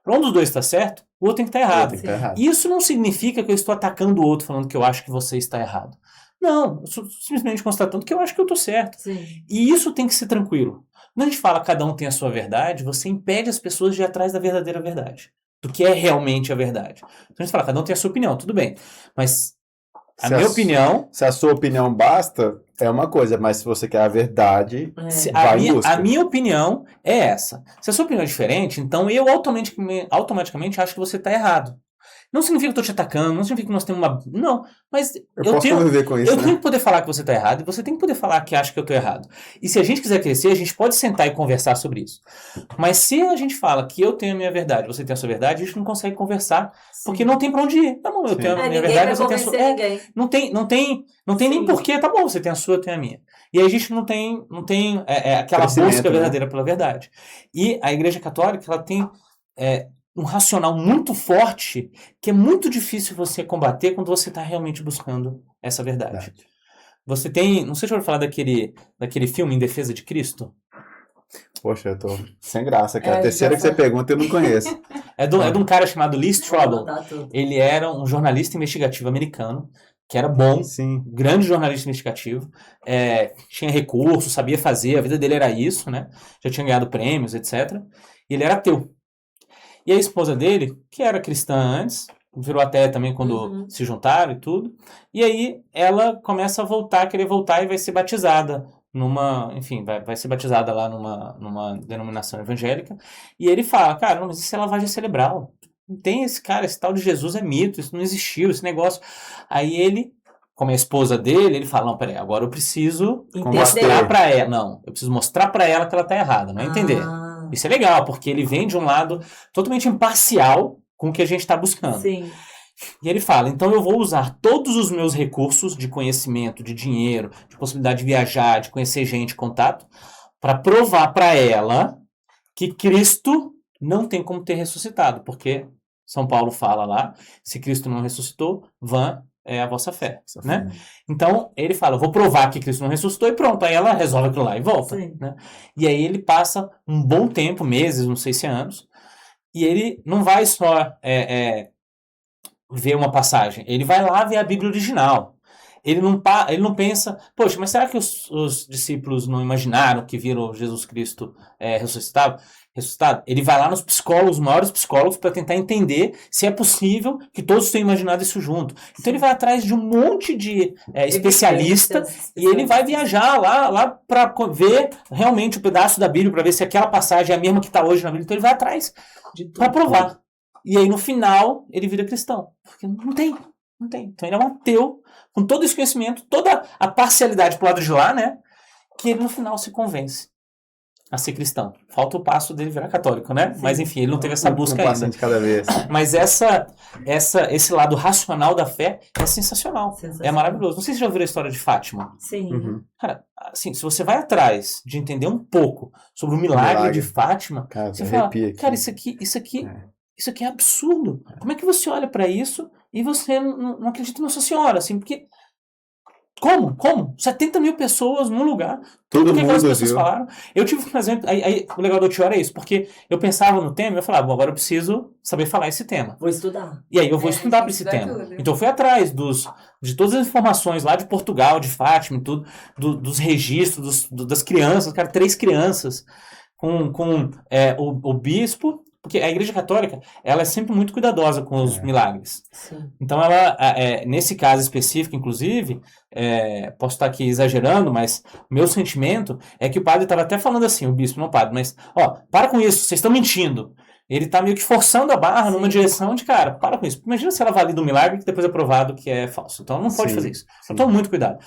Para um dos dois estar certo, o outro tem que estar errado. Tem que estar errado. Isso não significa que eu estou atacando o outro falando que eu acho que você está errado. Não, eu estou simplesmente constatando que eu acho que eu estou certo. Sim. E isso tem que ser tranquilo. Quando a gente fala cada um tem a sua verdade, você impede as pessoas de ir atrás da verdadeira verdade. Do que é realmente a verdade. Então a gente fala, cada um tem a sua opinião, tudo bem. Mas a Se minha a opinião... Se a sua opinião basta, é uma coisa, mas se você quer a verdade, vai em busca. A minha opinião é essa. Se a sua opinião é diferente, então eu automaticamente acho que você está errado. Não significa que eu estou te atacando, não significa que nós temos uma... Não, mas Eu posso conviver com isso, eu né? tenho que poder falar que você está errado e você tem que poder falar que acha que eu estou errado. E se a gente quiser crescer, a gente pode sentar e conversar sobre isso. Mas se a gente fala que eu tenho a minha verdade, você tem a sua verdade, a gente não consegue conversar, porque não tem para onde ir. Tá bom, eu Sim. tenho a minha Ninguém verdade, vai você tem a sua... convencer ninguém. Não tem nem Sim. porquê, tá bom, você tem a sua, eu tenho a minha. E aí a gente não tem aquela Crescimento, busca né? verdadeira pela verdade. E a Igreja Católica, ela tem um racional muito forte que é muito difícil você combater quando você está realmente buscando essa verdade. Você tem, não sei se eu vou falar daquele filme Em Defesa de Cristo. Poxa, eu tô sem graça, que a É, terceira já que você foi. pergunta eu não conheço. É de um cara chamado Lee Vou Strobel. anotar tudo. Ele era um jornalista investigativo americano, que era bom, Sim. grande jornalista investigativo, tinha recursos, sabia fazer, a vida dele era isso, né? Já tinha ganhado prêmios, etc. E ele era ateu. E a esposa dele, que era cristã antes, virou ateia também quando se juntaram e tudo. E aí ela começa a querer voltar e vai ser batizada vai ser batizada lá numa denominação evangélica. E ele fala, cara, não, mas isso é lavagem cerebral. Não tem esse tal de Jesus é mito, isso não existiu, esse negócio. Aí ele, como é a esposa dele, ele fala, não, peraí, agora eu preciso mostrar pra ela. Não, eu preciso mostrar pra ela que ela tá errada, não é entender. Isso é legal, porque ele vem de um lado totalmente imparcial com o que a gente está buscando. Sim. E ele fala, então eu vou usar todos os meus recursos de conhecimento, de dinheiro, de possibilidade de viajar, de conhecer gente, contato, para provar para ela que Cristo não tem como ter ressuscitado, porque São Paulo fala lá, se Cristo não ressuscitou, vã é a vossa fé, né? Então, ele fala, eu vou provar que Cristo não ressuscitou e pronto, aí ela resolve aquilo lá e volta, né? E aí ele passa um bom tempo, meses, não sei se anos, e ele não vai só ver uma passagem, ele vai lá ver a Bíblia original. Ele não pensa, poxa, mas será que os discípulos não imaginaram que viram Jesus Cristo ressuscitado? Ele vai lá nos psicólogos, os maiores psicólogos, para tentar entender se é possível que todos tenham imaginado isso junto. Então ele vai atrás de um monte de especialista e ele vai viajar lá para ver realmente o pedaço da Bíblia, para ver se aquela passagem é a mesma que está hoje na Bíblia. Então ele vai atrás para provar. E aí no final ele vira cristão. Porque não tem. Então ele é um ateu, com todo esse conhecimento, toda a parcialidade pro lado de lá, né? Que ele no final se convence. a ser cristão. Falta o passo dele virar católico, né? Sim. Mas enfim, ele não teve essa busca Um passinho ainda. de cada vez. Mas esse lado racional da fé é sensacional. É maravilhoso. Não sei se você já ouviu a história de Fátima. Sim. Uhum. Cara, assim, se você vai atrás de entender um pouco sobre o milagre de Fátima, Cara, você fala, arrepia aqui. cara, isso aqui é absurdo. Como é que você olha pra isso e você não acredita em Nossa Senhora, assim, porque Como? 70 mil pessoas num lugar. Todo O que aquelas mundo pessoas viu. falaram? Eu tive que fazer. Aí, o legal do Outdoor é isso, porque eu pensava no tema e eu falava, bom, agora eu preciso saber falar esse tema. Vou estudar. E aí eu vou estudar para esse estudar tema. tudo. Então eu fui atrás de todas as informações lá de Portugal, de Fátima e tudo, dos registros das crianças, cara, 3 crianças, com o bispo, porque a Igreja Católica, ela é sempre muito cuidadosa com os milagres. Sim. Então ela, nesse caso específico, inclusive, posso estar aqui exagerando, mas o meu sentimento é que o padre estava até falando assim, o bispo, não o padre, mas, para com isso, vocês estão mentindo. Ele está meio que forçando a barra numa direção de, cara, para com isso. Imagina se ela valida um milagre que depois é provado que é falso. Então ela não pode fazer isso. Então toma muito cuidado.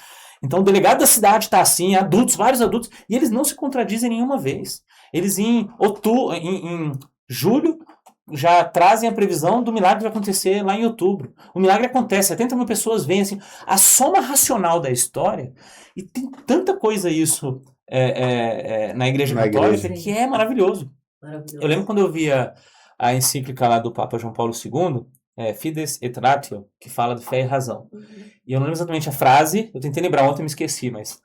Então o delegado da cidade está assim, adultos, vários adultos, e eles não se contradizem nenhuma vez. Eles em julho já trazem a previsão do milagre que vai acontecer lá em outubro. O milagre acontece, 70 mil pessoas veem assim, a soma racional da história, e tem tanta coisa isso na Igreja Católica que é maravilhoso. Eu lembro quando eu via a encíclica lá do Papa João Paulo II, Fides et Ratio, que fala de fé e razão. E eu não lembro exatamente a frase, eu tentei lembrar ontem e me esqueci, mas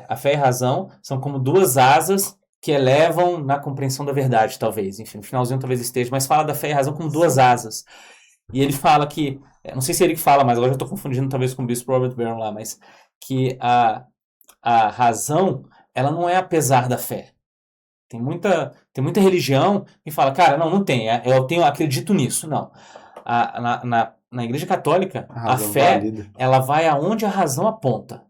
a fé e a razão são como 2 asas que elevam na compreensão da verdade, talvez. Enfim, no finalzinho talvez esteja, mas fala da fé e a razão como 2 asas. E ele fala que, não sei se é ele que fala, mas agora eu estou confundindo talvez com o bispo Robert Barron lá, mas que a razão, ela não é apesar da fé. Tem muita religião que fala, cara, não tem, eu acredito nisso. Não. Na Igreja Católica, a fé, ela vai aonde a razão aponta.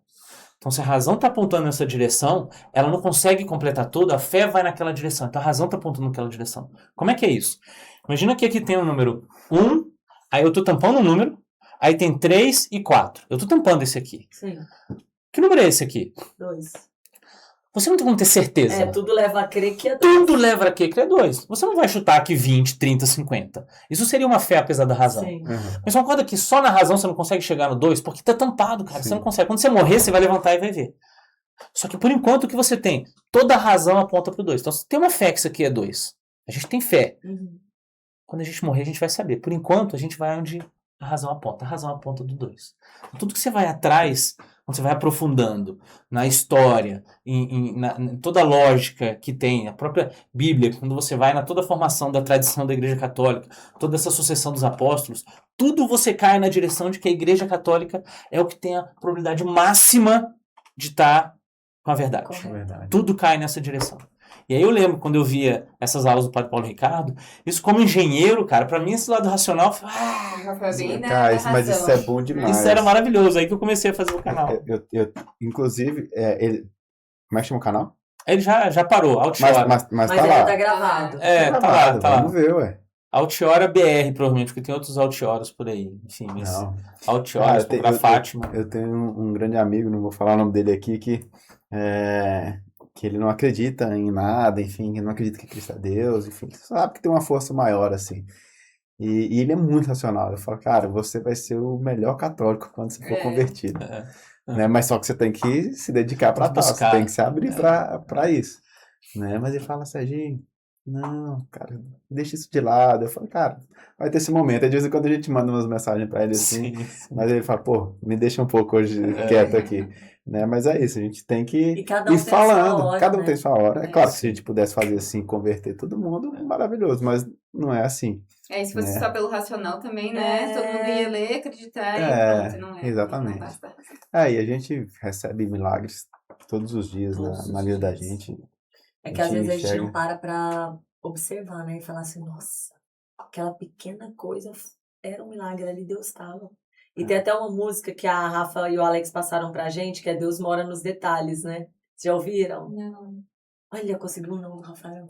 Então, se a razão está apontando nessa direção, ela não consegue completar tudo, a fé vai naquela direção. Então, a razão está apontando naquela direção. Como é que é isso? Imagina que aqui tem o número 1, aí eu estou tampando um número, aí tem 3 e 4. Eu estou tampando esse aqui. Sim. Que número é esse aqui? 2. Você não tem como ter certeza. Tudo leva a crer que é 2. Tudo leva a crer que é 2. Você não vai chutar aqui 20, 30, 50. Isso seria uma fé apesar da razão. Sim. Mas uma coisa que só na razão você não consegue chegar no 2, porque tá tampado, cara. Sim. Você não consegue. Quando você morrer, você vai levantar e vai ver. Só que por enquanto o que você tem? Toda a razão aponta pro 2. Então você tem uma fé que isso aqui é 2. A gente tem fé. Quando a gente morrer, a gente vai saber. Por enquanto, a gente vai onde a razão aponta. A razão aponta do 2. Tudo que você vai atrás, quando você vai aprofundando na história, em toda a lógica que tem, a própria Bíblia, quando você vai na toda a formação da tradição da Igreja Católica, toda essa sucessão dos apóstolos, tudo você cai na direção de que a Igreja Católica é o que tem a probabilidade máxima de estar com a verdade. Tudo cai nessa direção. E aí eu lembro, quando eu via essas aulas do Padre Paulo Ricardo, isso como engenheiro, cara, pra mim esse lado racional, mas isso é bom demais. Isso era maravilhoso, aí que eu comecei a fazer o canal. Inclusive, como é que chama o canal? Ele já parou, Altiora. Mas tá ele lá. tá gravado. Tá lá. Vamos ver, ué. Altiora BR, provavelmente, porque tem outros Altioras por aí. Enfim, mas Altiora, pra Fátima. Eu tenho um grande amigo, não vou falar o nome dele aqui, que ele não acredita em nada, enfim, ele não acredita que Cristo é Deus, enfim, sabe que tem uma força maior, assim. E ele é muito racional. Eu falo, cara, você vai ser o melhor católico quando você for convertido. Né? Mas só que você tem que se dedicar para tal, você tem que se abrir para isso. Né? Mas ele fala, Serginho, não, cara, deixa isso de lado. Eu falo, cara, vai ter esse momento. Aí de vez em quando a gente manda umas mensagens para ele assim, sim. Mas ele fala, pô, me deixa um pouco hoje quieto aqui. Né? Mas é isso, a gente tem que ir falando. Hora, cada um tem sua hora. É claro que se a gente pudesse fazer assim, converter todo mundo, maravilhoso, mas não é assim. Se fosse só pelo racional também, né? Todo mundo ia ler, acreditar e pronto, não é. Exatamente. E a gente recebe milagres todos os dias na vida da gente. É que às vezes a gente não para pra observar, né? E falar assim, nossa, aquela pequena coisa era um milagre ali, Deus estava. E tem até uma música que a Rafa e o Alex passaram pra gente, que é Deus mora nos detalhes, né? Vocês já ouviram? Não. Olha, conseguiu um não, Rafael.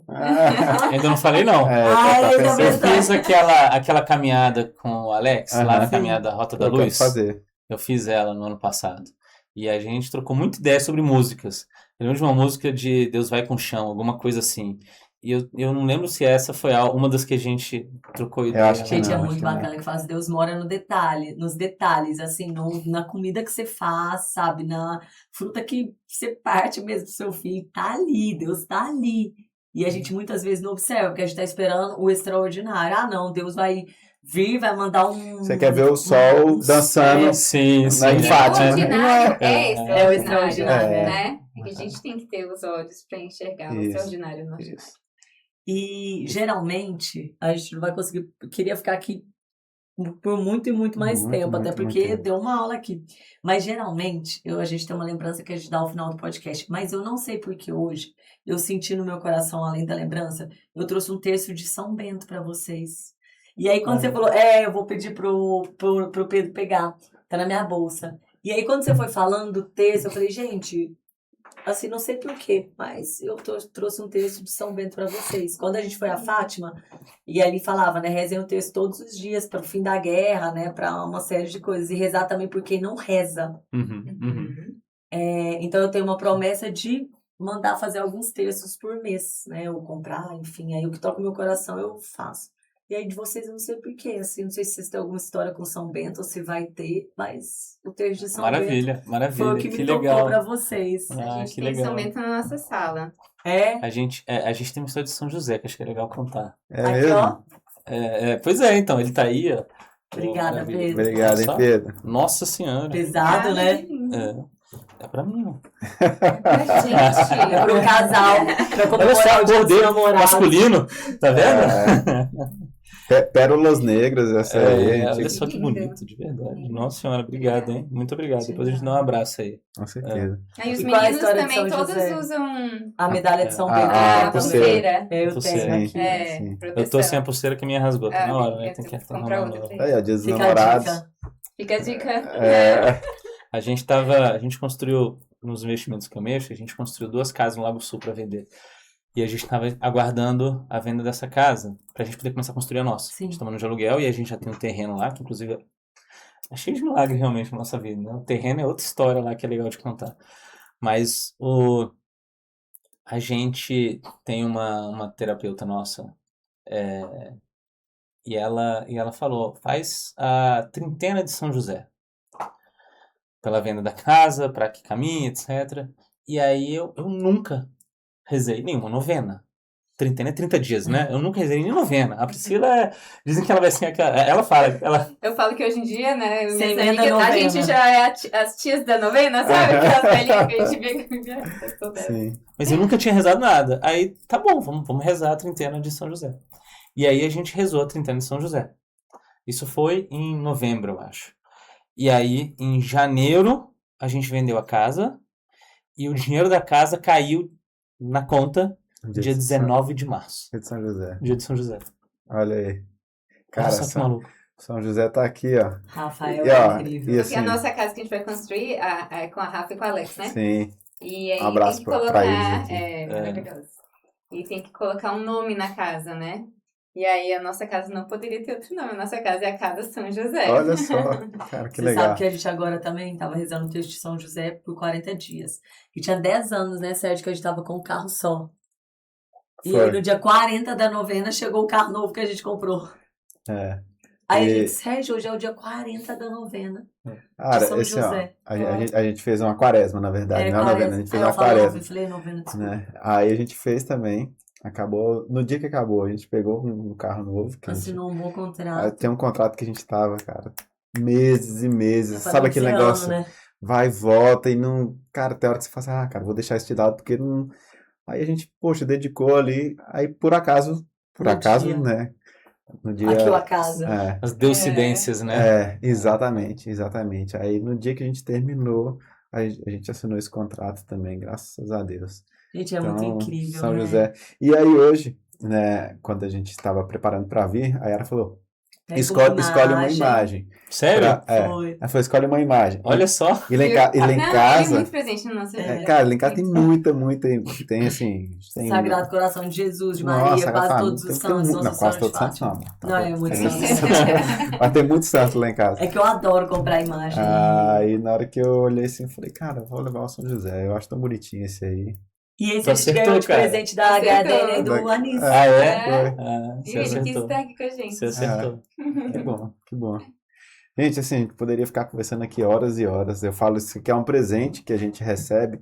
Ainda não falei, não. Eu fiz aquela caminhada com o Alex, lá na caminhada Rota da Luz. Eu fiz ela no ano passado. E a gente trocou muita ideia sobre músicas. Eu lembro de uma música de Deus vai com chão, alguma coisa assim. E eu não lembro se essa foi uma das que a gente trocou Eu ideia. acho que lá. Gente, é não, muito acho que não. bacana que faz Deus mora no detalhe, nos detalhes, assim, na comida que você faz, sabe? Na fruta que você parte mesmo pro seu filho, tá ali, Deus tá ali. E a gente muitas vezes não observa, porque a gente tá esperando o extraordinário. Ah, não, Deus vai vir, vai mandar Você quer ver o sol dançando Sim, na sim. em E o Fátima? ordinário É, é é o extraordinário, extraordinário, né? E a gente tem que ter os olhos para enxergar o Isso, extraordinário no ordinário. isso. E geralmente a gente não vai conseguir. Queria ficar aqui por muito e muito mais Muito, tempo, até muito, muito porque tempo. deu uma aula aqui. Mas geralmente a gente tem uma lembrança que a gente dá ao final do podcast. Mas eu não sei por que hoje eu senti no meu coração, além da lembrança, eu trouxe um terço de São Bento para vocês. E aí, quando você falou, eu vou pedir pro Pedro pegar, tá na minha bolsa. E aí, quando você foi falando do texto, eu falei, gente, assim, não sei por quê, mas eu trouxe um texto de São Bento para vocês. Quando a gente foi a Fátima, e ali falava, né, rezem o texto todos os dias para o fim da guerra, né, para uma série de coisas. E rezar também por quem não reza. Uhum. Então, eu tenho uma promessa de mandar fazer alguns textos por mês, né, ou comprar, enfim. Aí, o que toca o meu coração, eu faço. E aí, de vocês, eu não sei por quê, assim, não sei se vocês têm alguma história com São Bento, ou se vai ter, mas o texto de São Bento Maravilha, foi maravilha. o que me Que tocou legal. para vocês. A Ah, gente que tem São legal. Bento na nossa sala. A gente tem uma história de São José, que acho que é legal contar. É Aqui, mesmo? ó. Pois é, então, ele tá aí, ó. Obrigada, Maravilha. Pedro. Obrigado, hein, Só? Pedro? Nossa Senhora. Pesado, né? É pra mim, ó. Pra gente. É pro casal, pra Olha só comemorar a o dia cor dos dele, namorados. masculino. Tá vendo? Pérolas negras, essa aí. Olha Tipo, só que Lindo. bonito, de verdade. Nossa Senhora, obrigado, hein? Muito obrigado. De Depois a gente dá um abraço aí. com certeza. Aí os E qual é a meninos história de também São todos José? usam A medalha de São Ah, Bento. ah, a a pulseira. pulseira. Eu Pulseira. tenho aqui. Sim. Proteção. Eu tô sem a pulseira que a minha rasgou, tá na hora, né? eu Tem que tenho que comprar outra pra Aí, ele. ó, dia dos Fica a namorados. dica. Fica a dica. É, A gente construiu, nos investimentos que eu mexo, a gente construiu 2 casas no Lago Sul para vender. E a gente estava aguardando a venda dessa casa para a gente poder começar a construir a nossa. Sim. A gente estava no de aluguel e a gente já tem um terreno lá, que inclusive é cheio de milagre realmente na nossa vida, né? O terreno é outra história lá que é legal de contar. Mas a gente tem uma terapeuta nossa, e ela falou, faz a trintena de São José. Pela venda da casa, para que caminhe, etc. E aí eu nunca rezei nenhuma novena. Trintena é 30 dias, né? Eu nunca rezei nem novena. A Priscila, dizem que ela vai ser ela fala, Eu falo que hoje em dia, né, Sem minhas emenda amigas, a novena. gente já é as tias da novena, sabe? Aquelas velhinhas que a gente vê. sim. mas eu nunca tinha rezado nada. Aí, tá bom, vamos rezar a trintena de São José. E aí a gente rezou a trintena de São José. Isso foi em novembro, eu acho. E aí, em janeiro, a gente vendeu a casa e o dinheiro da casa caiu na conta dia 19 de março. Dia de São José. Dia de São José. Olha aí. Cara, Olha só que maluco. São José tá aqui, ó. Rafael E, ó, é incrível. e Porque a assim, nossa casa que a gente vai construir é com a Rafa e com a Alex, né? sim. E aí Um abraço tem que pra colocar. eles aqui. Maravilhoso. E tem que colocar um nome na casa, né? E aí a nossa casa não poderia ter outro nome. A nossa casa é a Casa São José. Olha só, cara, que Você legal. sabe que a gente agora também tava rezando o texto de São José por 40 dias. E tinha 10 anos, né, Sérgio, que a gente tava com um carro só. E Foi. aí no dia 40 da novena chegou o carro novo que a gente comprou. É. Aí a E- gente, Sérgio, hoje é o dia 40 da novena. Cara, São esse, ó, José. a gente fez uma quaresma, na verdade, não é uma novena, a gente fez Aí uma eu falava, quaresma, eu falei novena, desculpa. né? Aí a gente fez também, acabou, no dia que acabou, a gente pegou um carro novo, que a gente, Assinou um bom contrato. tem um contrato que a gente tava, cara, meses e meses, Pra sabe aquele 12 negócio, anos, né? vai e volta e não, cara, tem hora que você fala assim, cara, vou deixar isso de lado porque não, aí a gente, poxa, dedicou ali, aí por acaso, No dia. né, no dia, Aqui a casa. As deucidências, né? exatamente. Aí no dia que a gente terminou, a gente assinou esse contrato também, graças a Deus. Gente, é muito incrível, São né? José. E aí hoje, né, quando a gente estava preparando para vir, a Yara falou, Aí Escolhe uma imagem. Sério? Foi. Aí foi, escolhe uma imagem. Olha só. E lá em, ca- e lá em Não, ele é casa, muito presente no nosso dia. cara, lá em casa tem muita, tem assim, tem... Sagrado Coração de Jesus, de Nossa, Maria, Sagrada quase Família. todos os Tem santos, não, Nossa quase Senhora de todos os santos Fátima. não. Não, é muito Tem santo. santos. Mas tem muitos santos lá em casa. É que eu adoro comprar imagem. Aí na hora que eu olhei assim, eu falei, cara, vou levar o São José. Eu acho tão bonitinho esse aí. E esse Tu a gente acertou, ganhou de cara. presente da Acertou. HDL e do Anis. Ah, é? É. Ah, E você ele quis acertou. estar aqui com a gente. Você acertou. Que bom, que bom. Gente, assim, a gente poderia ficar conversando aqui horas e horas. Eu falo isso que é um presente que a gente recebe,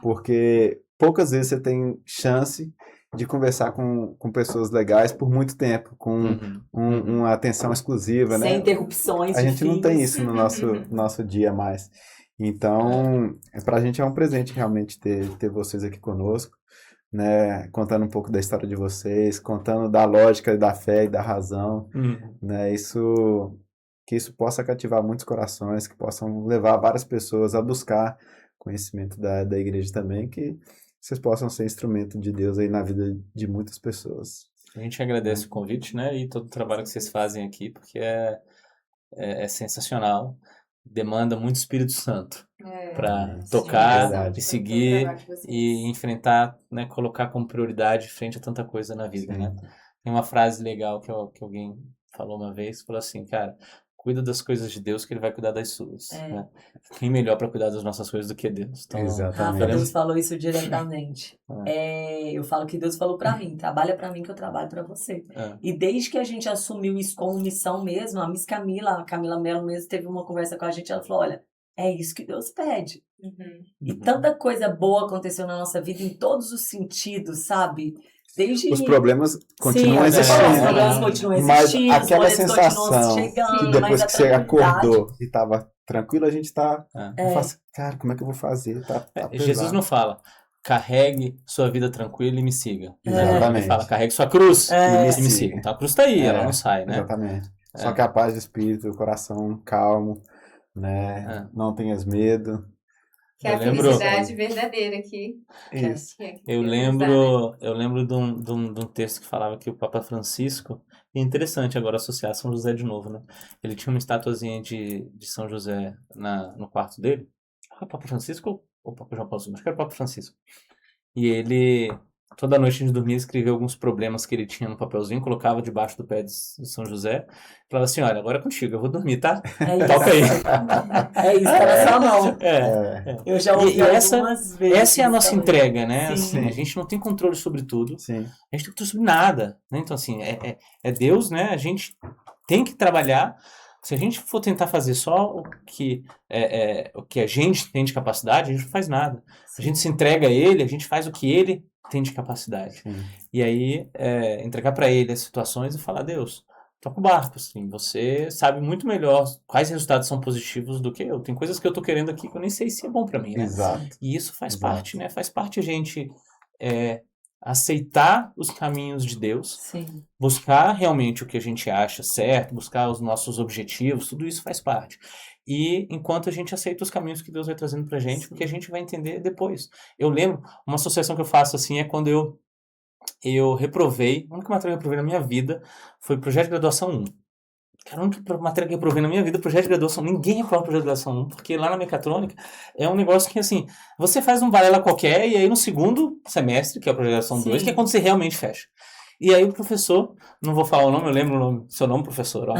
porque poucas vezes você tem chance de conversar com pessoas legais por muito tempo, com uma atenção exclusiva, né? Sem interrupções. A de gente não tem fios. isso no nosso dia mais. Então, pra gente é um presente realmente ter vocês aqui conosco, né? Contando um pouco da história de vocês, contando da lógica, da fé e da razão, né? Que isso possa cativar muitos corações, que possam levar várias pessoas a buscar conhecimento da igreja também, que vocês possam ser instrumento de Deus aí na vida de muitas pessoas. A gente agradece o convite, né? E todo o trabalho que vocês fazem aqui, porque é sensacional. Demanda muito Espírito Santo para Sim, tocar verdade. e seguir e enfrentar, né? Colocar como prioridade frente a tanta coisa na vida, né? Tem uma frase legal que alguém falou uma vez, falou assim, cara, cuida das coisas de Deus que ele vai cuidar das suas, né? Quem melhor para cuidar das nossas coisas do que Deus? Então, Exatamente. Rafa, Deus falou isso diretamente. Eu falo que Deus falou pra mim, trabalha pra mim que eu trabalho pra você. E desde que a gente assumiu isso como missão mesmo, a Miss Camila, a Camila Mello mesmo teve uma conversa com a gente, ela falou, olha, é isso que Deus pede. E tanta coisa boa aconteceu na nossa vida em todos os sentidos, sabe? Desde... Os problemas continuam Sim, existindo, os problemas continuam mas existindo, os aquela boletos continuam sensação chegando, que mas depois a que você tranquilidade- acordou e estava tranquilo, a gente tá... É. Eu faço, cara, como é que eu vou fazer? Tá Jesus pesado. não fala, carregue sua vida tranquila e me siga. Exatamente. Ele fala, carregue sua cruz e me siga. Então a cruz tá aí, ela não sai, né? Exatamente. Só que a paz de espírito, o coração calmo, né? Não tenhas medo. Que é a Eu lembro- felicidade verdadeira aqui. Isso. Eu lembro de um texto que falava que o Papa Francisco, e é interessante agora associar São José de novo, né? Ele tinha uma estatuazinha de São José no quarto dele. Era o Papa Francisco ou o Papa João Paulo II? Acho que era o Papa Francisco. E ele, toda noite antes de dormir, escreveu alguns problemas que ele tinha no papelzinho, colocava debaixo do pé de São José, e falava assim, olha, agora é contigo, eu vou dormir, tá? É isso. Toca aí. É isso, tá na sua mão. Eu já ouvi E essa algumas vezes. é a nossa também. entrega, né? Sim. Assim, a gente não tem controle sobre tudo. Sim. A gente tem controle sobre nada, né? Então, assim, é Deus, né? A gente tem que trabalhar. Se a gente for tentar fazer só o que a gente tem de capacidade, a gente não faz nada. A gente se entrega a Ele, a gente faz o que Ele tem de capacidade. Sim. E aí, entregar para Ele as situações e falar, Deus, toca o barco, assim, você sabe muito melhor quais resultados são positivos do que eu. Tem coisas que eu tô querendo aqui que eu nem sei se é bom para mim, né? Exato. E isso faz Exato. parte, né? Faz parte a gente aceitar os caminhos de Deus, Sim. buscar realmente o que a gente acha certo, buscar os nossos objetivos, tudo isso faz parte. E enquanto a gente aceita os caminhos que Deus vai trazendo pra gente, porque a gente vai entender depois. Eu lembro, uma associação que eu faço assim é quando eu reprovei, a única matéria que eu reprovei na minha vida foi projeto de graduação 1. Cara, a única matéria que eu reprovei na minha vida é projeto de graduação. Ninguém reprova projeto de graduação 1, porque lá na mecatrônica é um negócio que, assim, você faz um balela qualquer e aí no segundo semestre, que é o projeto de graduação 2, que é quando você realmente fecha. E aí o professor, não vou falar o nome, eu lembro o nome, seu nome, professor, ó.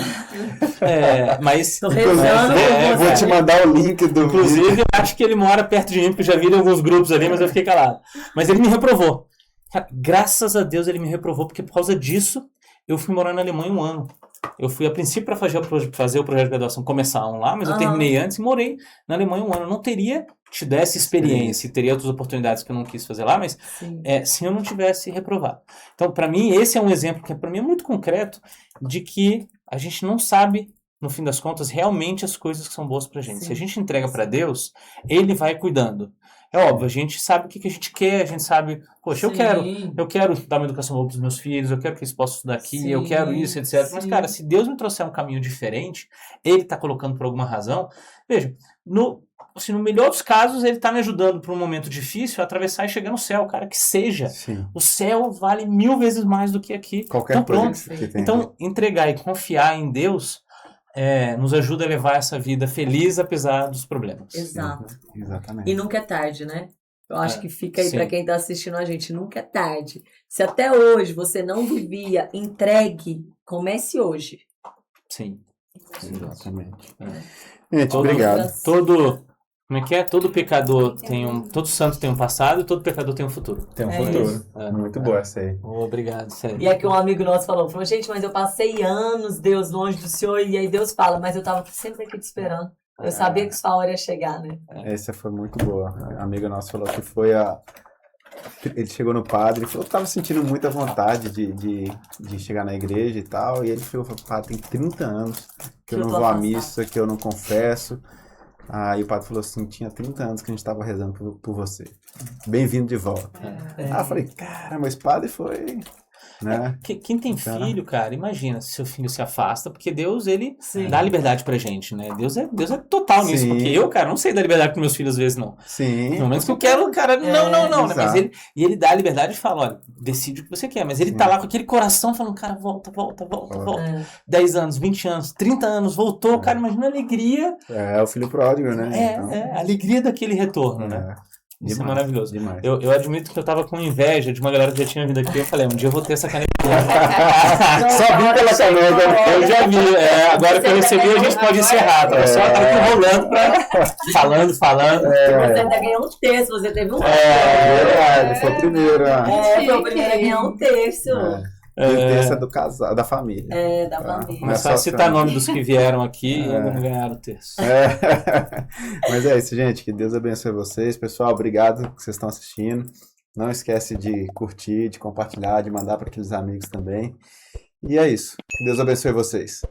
Mas... Tô rezando por Vou você. te mandar o link do vídeo. Inclusive, eu acho que ele mora perto de mim, porque eu já vi em alguns grupos ali, mas eu fiquei calado. Mas ele me reprovou. Cara, graças a Deus ele me reprovou, porque por causa disso, eu fui morar na Alemanha 1 ano. Eu fui a princípio para fazer o projeto de graduação, começar um lá, mas eu terminei antes e morei na Alemanha 1 ano. Eu não teria tido essa experiência e teria outras oportunidades que eu não quis fazer lá, mas se eu não tivesse reprovado. Então, para mim, esse é um exemplo que para mim é muito concreto de que a gente não sabe, no fim das contas, realmente as coisas que são boas pra gente. Se a gente entrega para Deus, Ele vai cuidando. É óbvio, a gente sabe o que a gente quer, a gente sabe, poxa, eu quero dar uma educação boa pros meus filhos, eu quero que eles possam estudar aqui, eu quero isso, etc. Mas, cara, se Deus me trouxer um caminho diferente, Ele tá colocando por alguma razão, veja, assim, no melhor dos casos, ele tá me ajudando para um momento difícil a atravessar e chegar no céu, cara, que seja. Sim. O céu vale 1000 vezes mais do que aqui. Qualquer Então, coisa pronto. que tem. Então, entregar e confiar em Deus nos ajuda a levar essa vida feliz apesar dos problemas. Exato. Exatamente. E nunca é tarde, né? Eu acho que fica aí sim. para quem tá assistindo a gente, nunca é tarde. Se até hoje você não vivia, entregue, comece hoje. Sim. Exatamente. É. Gente, obrigado. Como é que é? Todo pecador todo santo tem um passado e todo pecador tem um futuro. Tem um É futuro. isso. Muito boa essa aí. Obrigado, sério. E é que um amigo nosso falou, gente, mas eu passei anos, Deus, longe do Senhor, e aí Deus fala, mas eu tava sempre aqui te esperando. Eu sabia que sua hora ia chegar, né? Essa foi muito boa. A amiga nossa falou que foi Ele chegou no padre e falou que tava sentindo muita vontade de chegar na igreja e tal. E ele chegou e falou, padre, tem 30 anos que eu não vou à missa, que eu não confesso. Aí o padre falou assim, tinha 30 anos que a gente tava rezando por você. Bem-vindo de volta. Aí eu falei, cara, mas padre foi... Né? Quem tem filho, cara, imagina se seu filho se afasta, porque Deus, ele Sim. dá liberdade pra gente, né? Deus é total nisso, Sim. porque eu, cara, não sei dar liberdade pros meus filhos às vezes, não. Sim. No momento que eu quero, cara, não, né? Mas exato. ele dá a liberdade e fala, olha, decide o que você quer, mas ele tá lá com aquele coração falando, cara, volta. 10 anos, 20 anos, 30 anos, voltou, cara, imagina a alegria. É o filho pródigo, né? A alegria daquele retorno, né? Isso Demais, é maravilhoso. Demais. Eu admito que eu tava com inveja de uma galera que já tinha vindo aqui. Eu falei, um dia eu vou ter essa caneca. Só vi pela caneta. Eu já vi. Agora que eu recebi, a gente pode encerrar. Tava só aqui rolando falando. Você ainda ganhou um terço, você teve um Verdade, foi o primeiro. foi o primeiro a ganhar um terço. Terça do casal, da família. Da família. Mas só citar o nome dos que vieram aqui e ainda não ganharam o terço. Mas é isso, gente. Que Deus abençoe vocês. Pessoal, obrigado que vocês estão assistindo. Não esquece de curtir, de compartilhar, de mandar para aqueles amigos também. E é isso. Que Deus abençoe vocês.